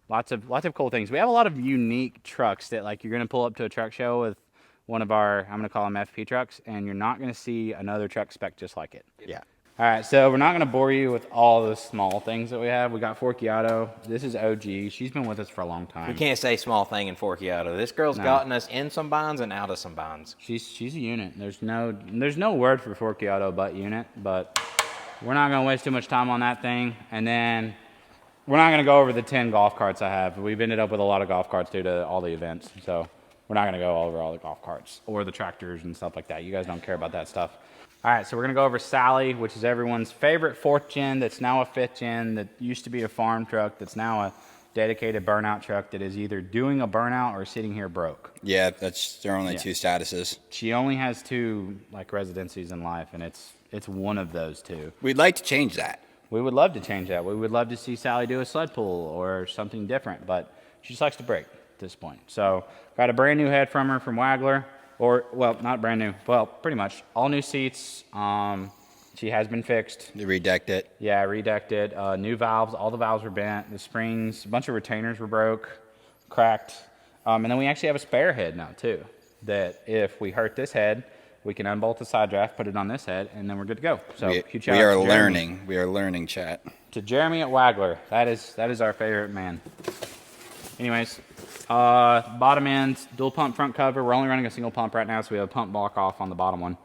Lots of cool things. We have a lot of unique trucks that like you're gonna pull up to a truck show with one of our, I'm gonna call them FP trucks, and you're not gonna see another truck spec just like it. Yeah. All right, so we're not gonna bore you with all the small things that we have. We got Forky Auto. This is OG. She's been with us for a long time. We can't say small thing in Forky Auto. This girl's gotten us in some binds and out of some binds. She's a unit. There's no word for Forky Auto but unit, but we're not gonna waste too much time on that thing. And then we're not gonna go over the 10 golf carts I have. We've ended up with a lot of golf carts due to all the events, so we're not gonna go over all the golf carts or the tractors and stuff like that. You guys don't care about that stuff. All right, so we're gonna go over Sally, which is everyone's favorite 4th gen that's now a 5th gen, that used to be a farm truck, that's now a dedicated burnout truck that is either doing a burnout or sitting here broke. Yeah, that's their only 2 statuses. She only has 2 like residencies in life, and it's one of those 2. We'd like to change that. We would love to change that. We would love to see Sally do a sled pull or something different, but she just likes to break at this point. So got a brand new head from her from Wagler. Or, well, not brand new. Well, pretty much. All new seats. She has been fixed. They redecked it. Yeah, redecked it. New valves. All the valves were bent. The springs, a bunch of retainers were broke, cracked. And then we actually have a spare head now, too. That if we hurt this head, we can unbolt the side draft, put it on this head, and then we're good to go. So, huge shout out to Jeremy. Learning. We are learning, chat. To Jeremy at Wagler. That is our favorite man. Anyways. Bottom end, dual pump front cover. We're only running a single pump right now, so we have a pump block off on the bottom one.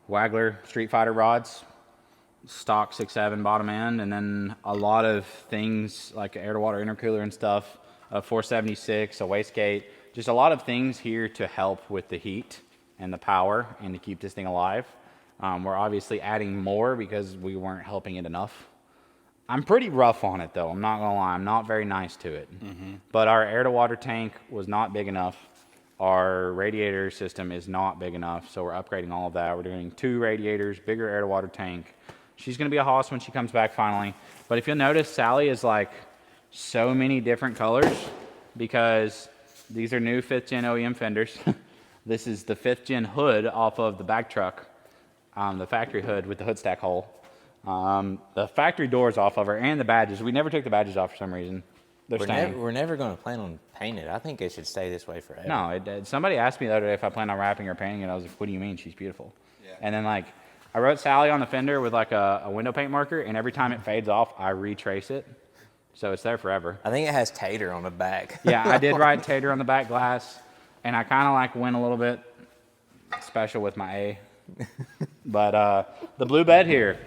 Wagler Street Fighter rods, stock 6.7 bottom end, and then a lot of things like air to water intercooler and stuff, a 476, a wastegate, just a lot of things here to help with the heat and the power and to keep this thing alive. We're obviously adding more because we weren't helping it enough. I'm pretty rough on it though, I'm not gonna lie, I'm not very nice to it. But our air to water tank was not big enough. Our radiator system is not big enough, so we're upgrading all of that. We're doing 2 radiators, bigger air to water tank. She's gonna be a hoss when she comes back finally. But if you'll notice, Sally is like so many different colors because These are new 5th gen OEM fenders. This is the 5th gen hood off of the back truck, the factory hood with the hood stack hole. The factory doors off of her and the badges. We never took the badges off for some reason. We're never going to plan on painting it. I think it should stay this way forever. No, somebody asked me the other day if I plan on wrapping or painting it. I was like, what do you mean? She's beautiful. Yeah. And then like, I wrote Sally on the fender with like a window paint marker, and every time it fades off, I retrace it. So it's there forever. I think it has Tater on the back. Yeah, I did write Tater on the back glass, and I kind of like went a little bit special with my A. But the blue bed here,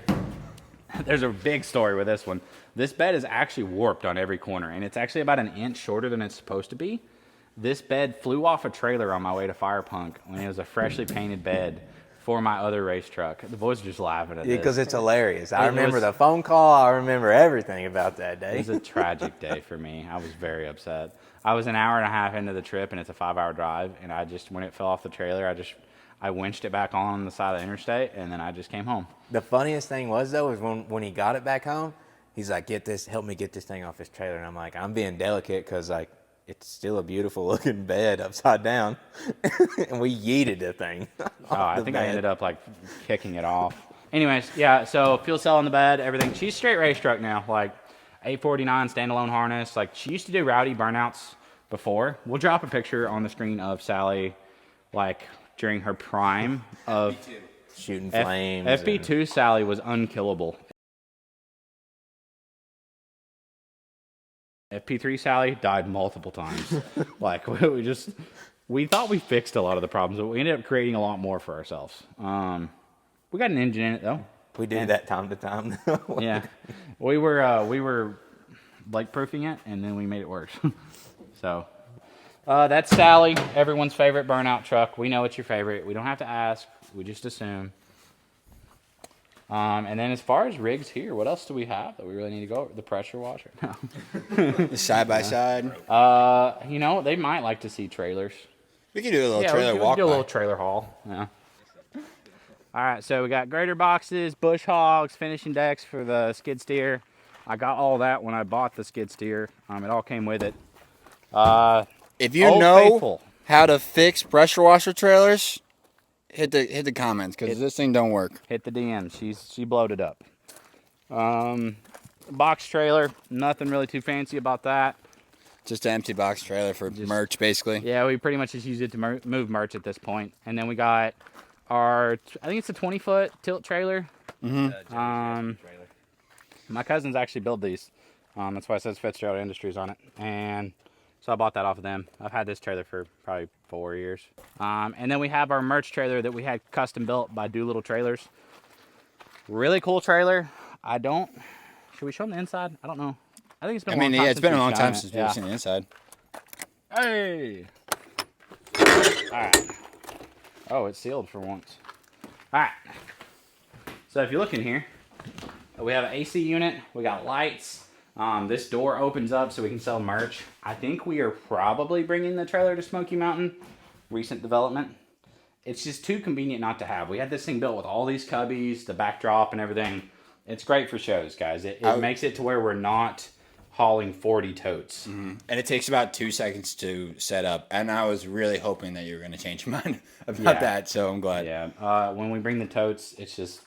there's a big story with this one. This bed is actually warped on every corner, and it's actually about an inch shorter than it's supposed to be. This bed flew off a trailer on my way to Fire Punk when it was a freshly painted bed for my other race truck. The boys are just laughing at this. Because it's hilarious. I remember the phone call. I remember everything about that day. It was a tragic day for me. I was very upset. I was an hour and a half into the trip, and it's a 5-hour drive, and I just, when it fell off the trailer, I winched it back on the side of the interstate, and then I just came home. The funniest thing was, though, is when he got it back home, he's like, help me get this thing off this trailer. And I'm like, I'm being delicate because, like, it's still a beautiful looking bed upside down. And we yeeted the thing. I think I ended up, like, kicking it off. Anyways, yeah, so fuel cell on the bed, everything. She's straight race truck now, like 849 standalone harness. Like, she used to do rowdy burnouts before. We'll drop a picture on the screen of Sally, like, during her prime of shooting flames. FP2 Sally was unkillable. FP3 Sally died multiple times. Like, we thought we fixed a lot of the problems, but we ended up creating a lot more for ourselves. We got an engine in it though. We do that time to time. Yeah, we were like proofing it, and then we made it worse. So that's Sally, everyone's favorite burnout truck. We know it's your favorite. We don't have to ask. We just assume. And then as far as rigs here, what else do we have that we really need to go over? The pressure washer? No. The side-by-side. You know, they might like to see trailers. We could do a little trailer walk. We could do a little trailer haul. Yeah. All right, so we got grader boxes, bush hogs, finishing decks for the skid steer. I got all that when I bought the skid steer. It all came with it. If you know how to fix pressure washer trailers, hit the comments because this thing don't work. Hit the DM. She bloated up. Box trailer, nothing really too fancy about that. Just an empty box trailer for merch, basically. Yeah, we pretty much just use it to move merch at this point. And then we got our, I think it's a 20-foot tilt trailer. Mm-hmm. My cousins actually build these. That's why it says Fitzgerald Industries on it. And so I bought that off of them. I've had this trailer for probably 4 years. And then we have our merch trailer that we had custom built by Doolittle Trailers. Really cool trailer. Should we show them the inside? I don't know. I think it's been a long time. It's been a long time since we've seen the inside. Hey! All right. Oh, it's sealed for once. All right. So if you look in here, we have an AC unit. We got lights. This door opens up so we can sell merch. I think we are probably bringing the trailer to Smoky Mountain. Recent development. It's just too convenient not to have. We had this thing built with all these cubbies, the backdrop and everything. It's great for shows, guys. It makes it to where we're not hauling 40 totes. Mm-hmm. And it takes about 2 seconds to set up. And I was really hoping that you were going to change your mind about that, so I'm glad. Yeah. When we bring the totes, it's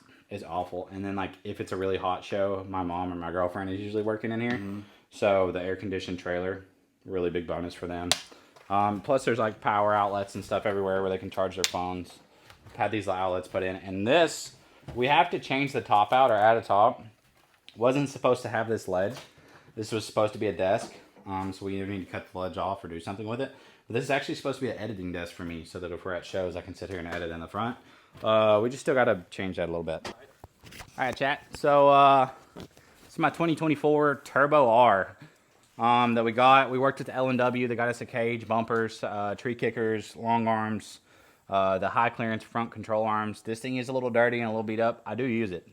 awful. And then, like, if it's a really hot show, my mom or my girlfriend is usually working in here. Mm-hmm. So the air-conditioned trailer, really big bonus for them. Plus, there's, like, power outlets and stuff everywhere where they can charge their phones. I've had these outlets put in. And this, we have to change the top out or add a top. Wasn't supposed to have this ledge. This was supposed to be a desk. So we either need to cut the ledge off or do something with it. But this is actually supposed to be an editing desk for me so that if we're at shows, I can sit here and edit in the front. We just still got to change that a little bit. All right, chat. So this is my 2024 Turbo R that we got. We worked with the L&W. They got us a cage, bumpers, tree kickers, long arms, the high clearance front control arms. This thing is a little dirty and a little beat up. I do use it.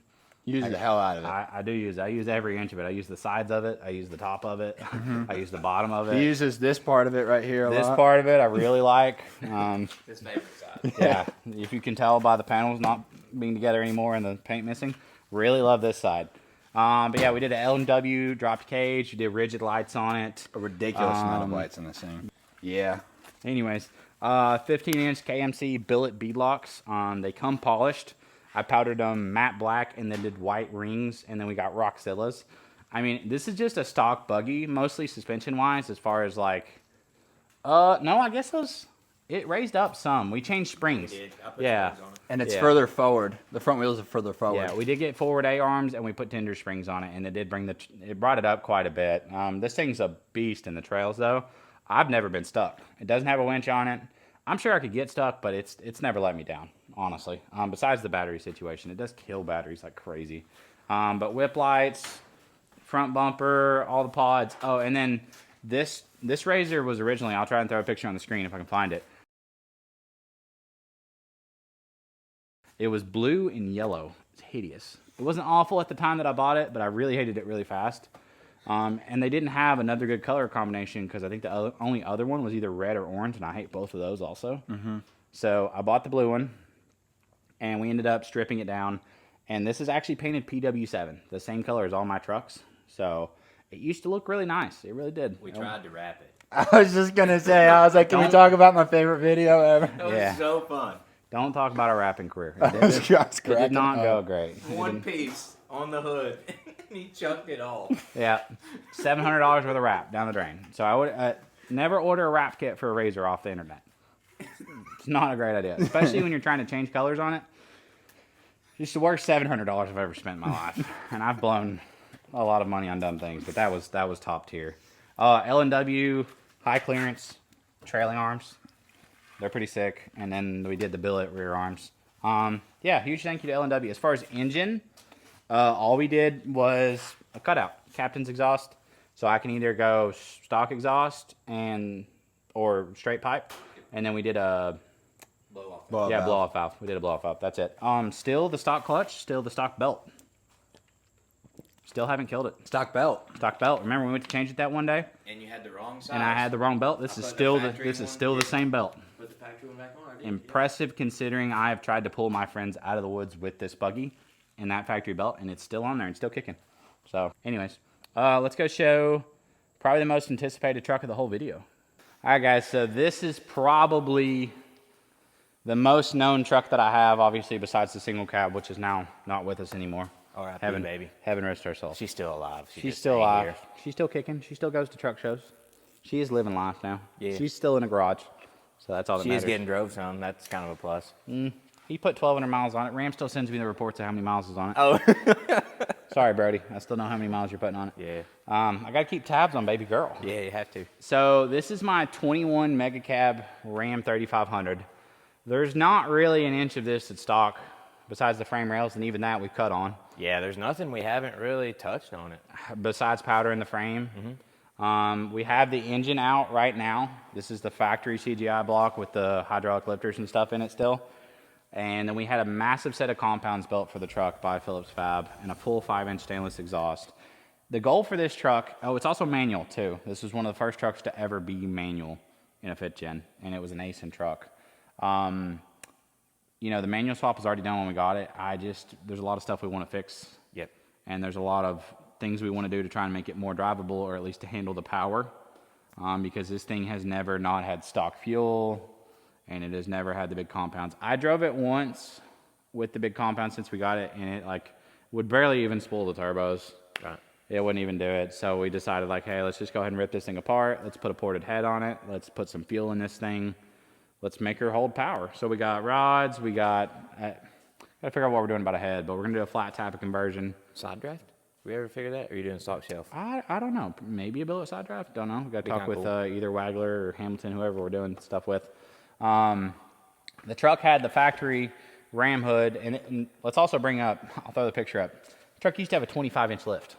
Use the hell out of it. I do use it. I use every inch of it. I use the sides of it. I use the top of it. I use the bottom of it. He uses this part of it right here a lot. This part of it I really like. His favorite side. Yeah. If you can tell by the panels not being together anymore and the paint missing, really love this side. But yeah, we did an L&W dropped cage. We did rigid lights on it. A ridiculous amount of lights on this thing. Yeah. Anyways, 15-inch KMC billet beadlocks. They come polished. I powdered them matte black and then did white rings, and then we got Roxillas. I mean, this is just a stock buggy, mostly suspension-wise, as far as like... no, I guess it raised up some. We changed springs. We did. I put Yeah. springs on it. And it's further forward. The front wheels are further forward. Yeah, we did get forward A-arms, and we put tender springs on it, and it did it brought it up quite a bit. This thing's a beast in the trails, though. I've never been stuck. It doesn't have a winch on it. I'm sure I could get stuck, but it's never let me down, honestly. Besides the battery situation. It does kill batteries like crazy. But whip lights, front bumper, all the pods. Oh, and then this RZR was originally, I'll try and throw a picture on the screen if I can find it. It was blue and yellow. It's hideous. It wasn't awful at the time that I bought it, but I really hated it really fast. And they didn't have another good color combination because I think the only other one was either red or orange, and I hate both of those also. So I bought the blue one, and we ended up stripping it down. And this is actually painted PW7, the same color as all my trucks. So it used to look really nice. It really did. We tried to wrap it. I was just going to say, I was like, can we talk about my favorite video ever? That was so fun. Don't talk about our rapping career. It It did not go great. One piece on the hood. He chucked it all. Yeah, $700 worth of wrap down the drain. So I would never order a wrap kit for a RZR off the internet. It's not a great idea, especially when you're trying to change colors on it. It's the worst $700 I've ever spent in my life, and I've blown a lot of money on dumb things, but that was top tier. L&W high clearance trailing arms. They're pretty sick, and then we did the billet rear arms. Yeah, huge thank you to L&W. As far as engine, all we did was a cutout, captain's exhaust. So I can either go stock exhaust or straight pipe, and then we did a blow off valve. We did a blow off valve. That's it. Still the stock clutch, still the stock belt. Still haven't killed it. Stock belt. Stock belt. Remember we went to change it that one day? And you had the wrong size. And I had the wrong belt. This is still the same belt. Put the factory one back on. Impressive considering I have tried to pull my friends out of the woods with this buggy and that factory belt, and it's still on there and still kicking. So, anyways, let's go show probably the most anticipated truck of the whole video. All right, guys. So this is probably the most known truck that I have, obviously, besides the single cab, which is now not with us anymore. All right, Heaven, baby. Heaven rest her soul. She's still alive. She's still alive. She's still kicking. She still goes to truck shows. She is living life now. Yeah. She's still in a garage. So that's all that She matters. is getting drove some. That's kind of a plus. He put 1,200 miles on it. Ram still sends me the reports of how many miles is on it. Oh. Sorry, Brody. I still know how many miles you're putting on it. Yeah. I got to keep tabs on baby girl. Yeah, you have to. So this is my 21 Mega Cab Ram 3500. There's not really an inch of this at stock besides the frame rails, and even that we've cut on. Yeah, there's nothing we haven't really touched on it. Besides powder in the frame. We have the engine out right now. This is the factory CGI block with the hydraulic lifters and stuff in it still. And then we had a massive set of compounds built for the truck by Phillips Fab and a full 5-inch stainless exhaust. The goal for this truck, it's also manual too. This was one of the first trucks to ever be manual in a 5th gen, and it was an ASIN truck. You know, the manual swap was already done when we got it. There's a lot of stuff we want to fix. Yep. And there's a lot of things we want to do to try and make it more drivable, or at least to handle the power. Because this thing has never not had stock fuel, and it has never had the big compounds. I drove it once with the big compound since we got it, and it would barely even spool the turbos. Right. It wouldn't even do it. So we decided hey, let's just go ahead and rip this thing apart. Let's put a ported head on it. Let's put some fuel in this thing. Let's make her hold power. So we got rods. We got, gotta figure out what we're doing about a head, but we're gonna do a flat tappet conversion. Side draft? We ever figure that? Or are you doing stock shelf? I don't know. Maybe a billet side draft. Don't know. We got to talk with cool. either Wagler or Hamilton, whoever we're doing stuff with. The truck had the factory Ram hood, and let's also bring up. I'll throw the picture up. The truck used to have a 25-inch lift.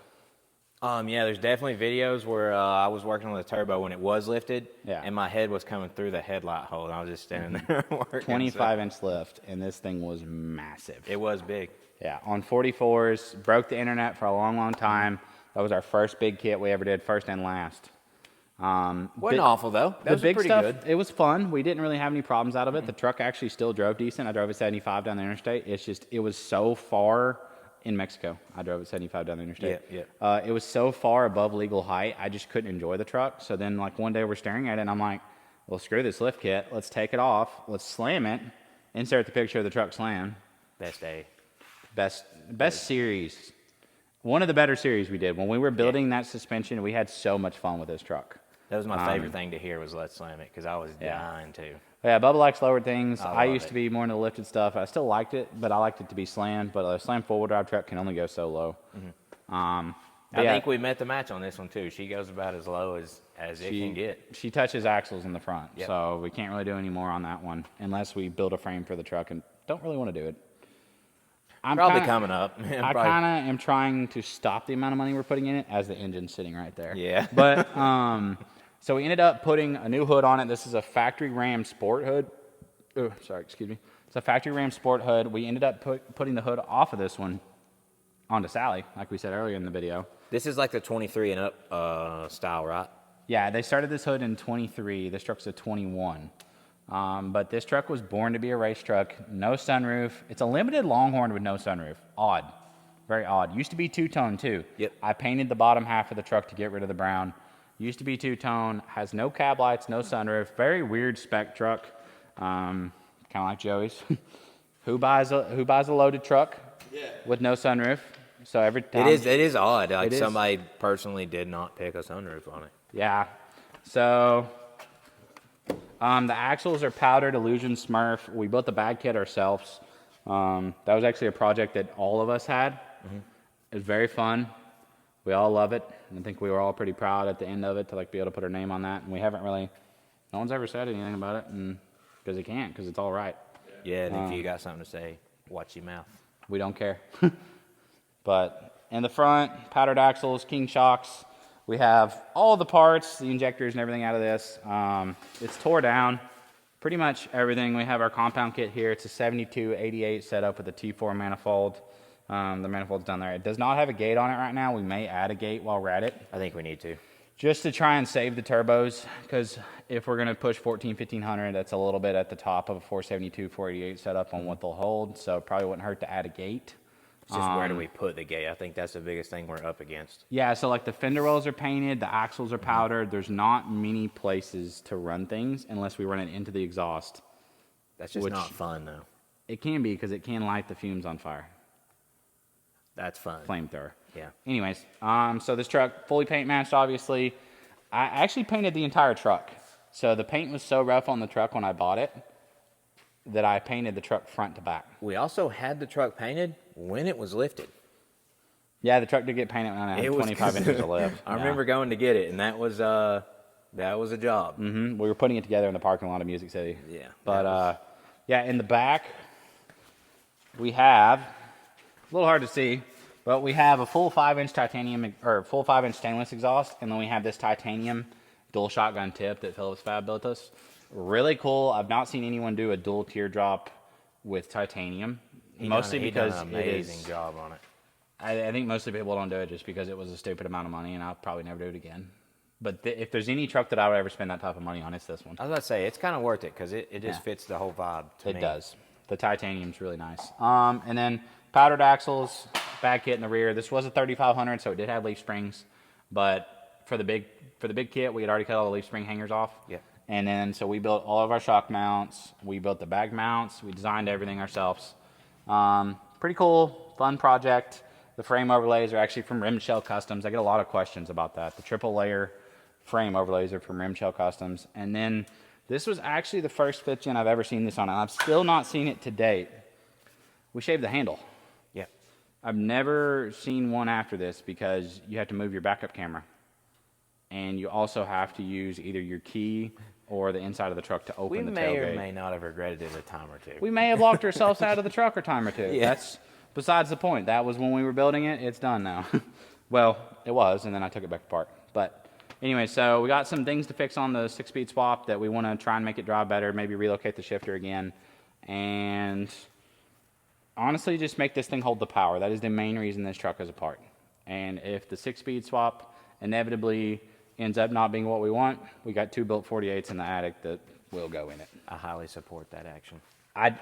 Yeah, there's definitely videos where I was working on the turbo when it was lifted, and my head was coming through the headlight hole, and I was just standing there working. 25-inch lift, and this thing was massive. It was big. Yeah, on 44s, broke the internet for a long, long time. That was our first big kit we ever did, first and last. Wasn't awful, though. That was big pretty stuff, good. It was fun. We didn't really have any problems out of it. The truck actually still drove decent. I drove at 75 down the interstate. It was so far in Mexico. I drove at 75 down the interstate. Yeah. It was so far above legal height, I just couldn't enjoy the truck. So then, one day we're staring at it, and I'm like, well, screw this lift kit. Let's take it off. Let's slam it. Insert the picture of the truck slam. Best day. Best series. One of the better series we did. When we were building that suspension, we had so much fun with this truck. That was my favorite thing to hear was let's slam it because I was dying to. Yeah, Bubba likes lowered things. I love used it. to be more into lifted stuff. I still liked it, but I liked it to be slammed. But a slam four-wheel drive truck can only go so low. I think we met the match on this one too. She goes about as low as it can get. She touches axles in the front, Yep. so we can't really do any more on that one unless we build a frame for the truck, and don't really want to do it. I'm Probably kinda- coming up. I kind of am trying to stop the amount of money we're putting in it as the engine's sitting right there. Yeah. But so we ended up putting a new hood on it. This is a factory Ram Sport hood. Oh, sorry, excuse me. It's a factory Ram Sport hood. We ended up putting the hood off of this one onto Sally, like we said earlier in the video. This is like the 23 and up style, right? Yeah, they started this hood in 23. This truck's a 21. But this truck was born to be a race truck. No sunroof. It's a limited Longhorn with no sunroof. Odd. Very odd. Used to be two-tone, too. Yep. I painted the bottom half of the truck to get rid of the brown. Used to be two-tone. Has no cab lights, no sunroof. Very weird spec truck. Kind of like Joey's. Who buys a loaded truck with no sunroof? So every time... It is odd. Like It is. somebody personally did not pick a sunroof on it. Yeah. So the axles are powdered Illusion Smurf. We built the bag kit ourselves. That was actually a project that all of us had. It was very fun. We all love it. And I think we were all pretty proud at the end of it to like be able to put our name on that. And we haven't really, no one's ever said anything about it, and because they can't, because it's all right. Yeah, and if you got something to say, watch your mouth. We don't care. But in the front, powdered axles, king shocks. We have all the parts, the injectors and everything out of this. It's tore down. Pretty much everything. We have our compound kit here. It's a 7288 setup with a T4 manifold. The manifold's down there. It does not have a gate on it right now. We may add a gate while we're at it. I think we need to. Just to try and save the turbos, because if we're going to push 1500, that's a little bit at the top of a 472, 488 setup on what they'll hold. So it probably wouldn't hurt to add a gate. It's just where do we put the gate? I think that's the biggest thing we're up against. Yeah, so like the fender wells are painted, the axles are powdered. There's not many places to run things unless we run it into the exhaust. That's just not fun, though. It can be because it can light the fumes on fire. That's fun. Flamethrower. Yeah. Anyways, so this truck, fully paint matched, obviously. I actually painted the entire truck. So the paint was so rough on the truck when I bought it that I painted the truck front to back. We also had the truck painted when it was lifted. Yeah, the truck did get painted when I had 25 inches of lift. I remember going to get it, and that was a job. We were putting it together in the parking lot of Music City. Yeah. But yeah, in the back, we have, a little hard to see, but we have a full 5-inch titanium, or full 5-inch stainless exhaust, and then we have this titanium dual shotgun tip that Phillips Fab built us. Really cool. I've not seen anyone do a dual teardrop with titanium. Mostly because he done an amazing job on it. I think mostly people don't do it just because it was a stupid amount of money, and I'll probably never do it again. But if there's any truck that I would ever spend that type of money on, it's this one. I was about to say, it's kind of worth it because it just fits the whole vibe to me. It does. The titanium's really nice. And then powdered axles, back kit in the rear. This was a 3500, so it did have leaf springs. But for the big kit, we had already cut all the leaf spring hangers off. Yeah. And then so we built all of our shock mounts. We built the bag mounts. We designed everything ourselves. Pretty cool, fun project. The frame overlays are actually from Rim Shell Customs. I get a lot of questions about that. The triple layer frame overlays are from Rim Shell Customs. And then this was actually the first fit gen I've ever seen this on, and I've still not seen it to date. We shaved the handle. Yeah. I've never seen one after this because you have to move your backup camera. And you also have to use either your key or the inside of the truck to open the tailgate. We may or may not have regretted it a time or two. We may have locked ourselves out of the truck a time or two. Yeah. That's besides the point. That was when we were building it. It's done now. Well, it was, and then I took it back apart. But anyway, so we got some things to fix on the 6-speed swap that we want to try and make it drive better, maybe relocate the shifter again, and honestly just make this thing hold the power. That is the main reason this truck is apart. And if the 6-speed swap inevitably ends up not being what we want, we got 2 built 48s in the attic that will go in it. I highly support that action. I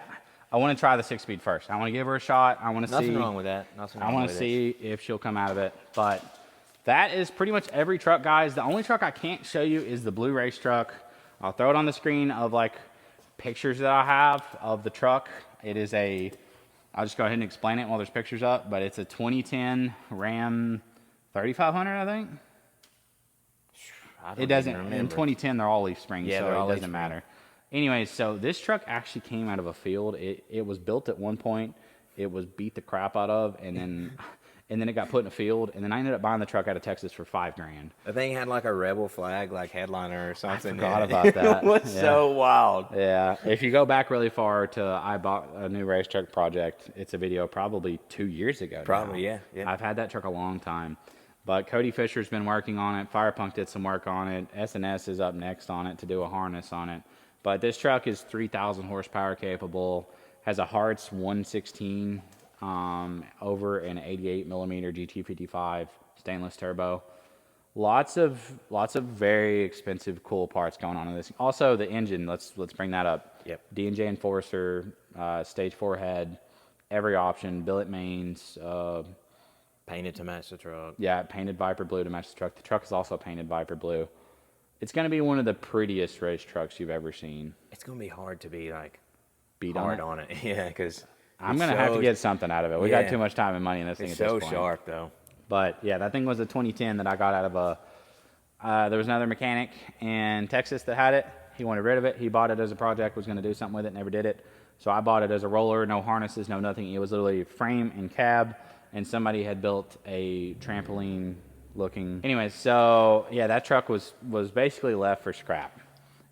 want to try the 6-speed first. I want to give her a shot. I want to see. Nothing wrong with that. I want to see if she'll come out of it. But that is pretty much every truck, guys. The only truck I can't show you is the blue race truck. I'll throw it on the screen of like pictures that I have of the truck. It is I'll just go ahead and explain it while there's pictures up, but it's a 2010 Ram 3500, I think. It doesn't, in 2010, they're all leaf springs, Yeah, so they're all it leaf doesn't spring. matter. Anyways, so this truck actually came out of a field. It was built at one point. It was beat the crap out of, and then it got put in a field, and then I ended up buying the truck out of Texas for $5,000. The thing had like a rebel flag, like headliner or something. forgot about that. It was Yeah. so wild. Yeah, if you go back really far to I bought a new race truck project, it's a video probably 2 years ago now. Probably, yeah. I've had that truck a long time. But Cody Fisher's been working on it. Firepunk did some work on it. S&S is up next on it to do a harness on it. But this truck is 3,000 horsepower capable, has a Hartz 116 over an 88 millimeter GT55 stainless turbo. Lots of very expensive, cool parts going on in this. Also, the engine. Let's bring that up. Yep. D&J Enforcer, stage 4 head, every option, billet mains. Painted to match the truck. Yeah, painted Viper blue to match the truck. The truck is also painted Viper blue. It's going to be one of the prettiest race trucks you've ever seen. It's gonna be hard to be like Beat hard on it. on it. Yeah, because I'm going to have to get something out of it. We got too much time and money in this thing It's at so this point. sharp though. But yeah, that thing was a 2010 that I got out of there was another mechanic in Texas that had it. He wanted rid of it. He bought it as a project, was going to do something with it, never did it. So I bought it as a roller, no harnesses, no nothing. It was literally frame and cab, and somebody had built a trampoline looking. Anyway, so yeah, that truck was basically left for scrap.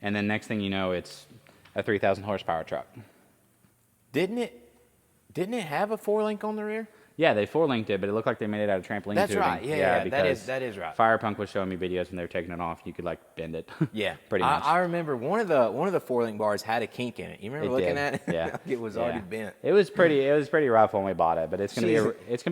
And then next thing you know, it's a 3,000 horsepower truck. Didn't it have a 4-link on the rear? Yeah, they 4-linked it, but it looked like they made it out of trampoline That's tubing. right. Yeah, because that is right. Firepunk was showing me videos when they were taking it off. You could like bend it. Yeah, pretty much. I remember one of the 4-link bars had a kink in it. You remember looking at it? Yeah, Like it was already bent. It was pretty rough when we bought it, but it's gonna be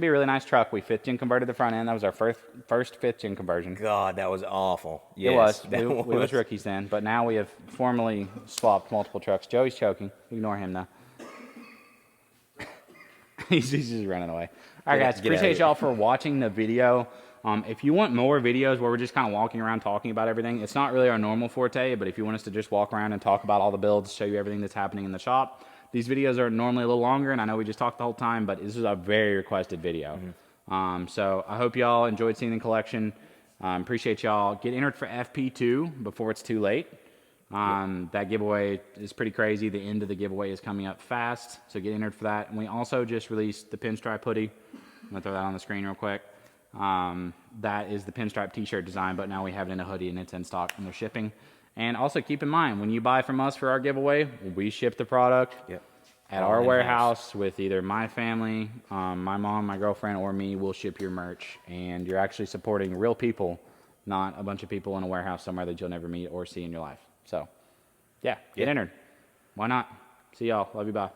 a really nice truck. We 5th gen converted the front end. That was our first 5th gen conversion. God, that was awful. It was. Yes, We was rookies then, but now we have formally swapped multiple trucks. Joey's choking. Ignore him now. He's just running away. All right, guys. Appreciate y'all for watching the video. If you want more videos where we're just kind of walking around talking about everything, it's not really our normal forte, but if you want us to just walk around and talk about all the builds, show you everything that's happening in the shop, these videos are normally a little longer, and I know we just talked the whole time, but this is a very requested video. So I hope y'all enjoyed seeing the collection. Appreciate y'all. Get entered for FP2 before it's too late. That giveaway is pretty crazy. The end of the giveaway is coming up fast, so get entered for that. And we also just released the pinstripe hoodie. I'm gonna throw that on the screen real quick. That is the pinstripe t-shirt design, but now we have it in a hoodie and it's in stock and they're shipping. And also keep in mind, when you buy from us for our giveaway, we ship the product at our warehouse with either my family, my mom, my girlfriend, or me. We'll ship your merch, and you're actually supporting real people, not a bunch of people in a warehouse somewhere that you'll never meet or see in your life. So, yeah, get entered. Why not? See y'all. Love you. Bye.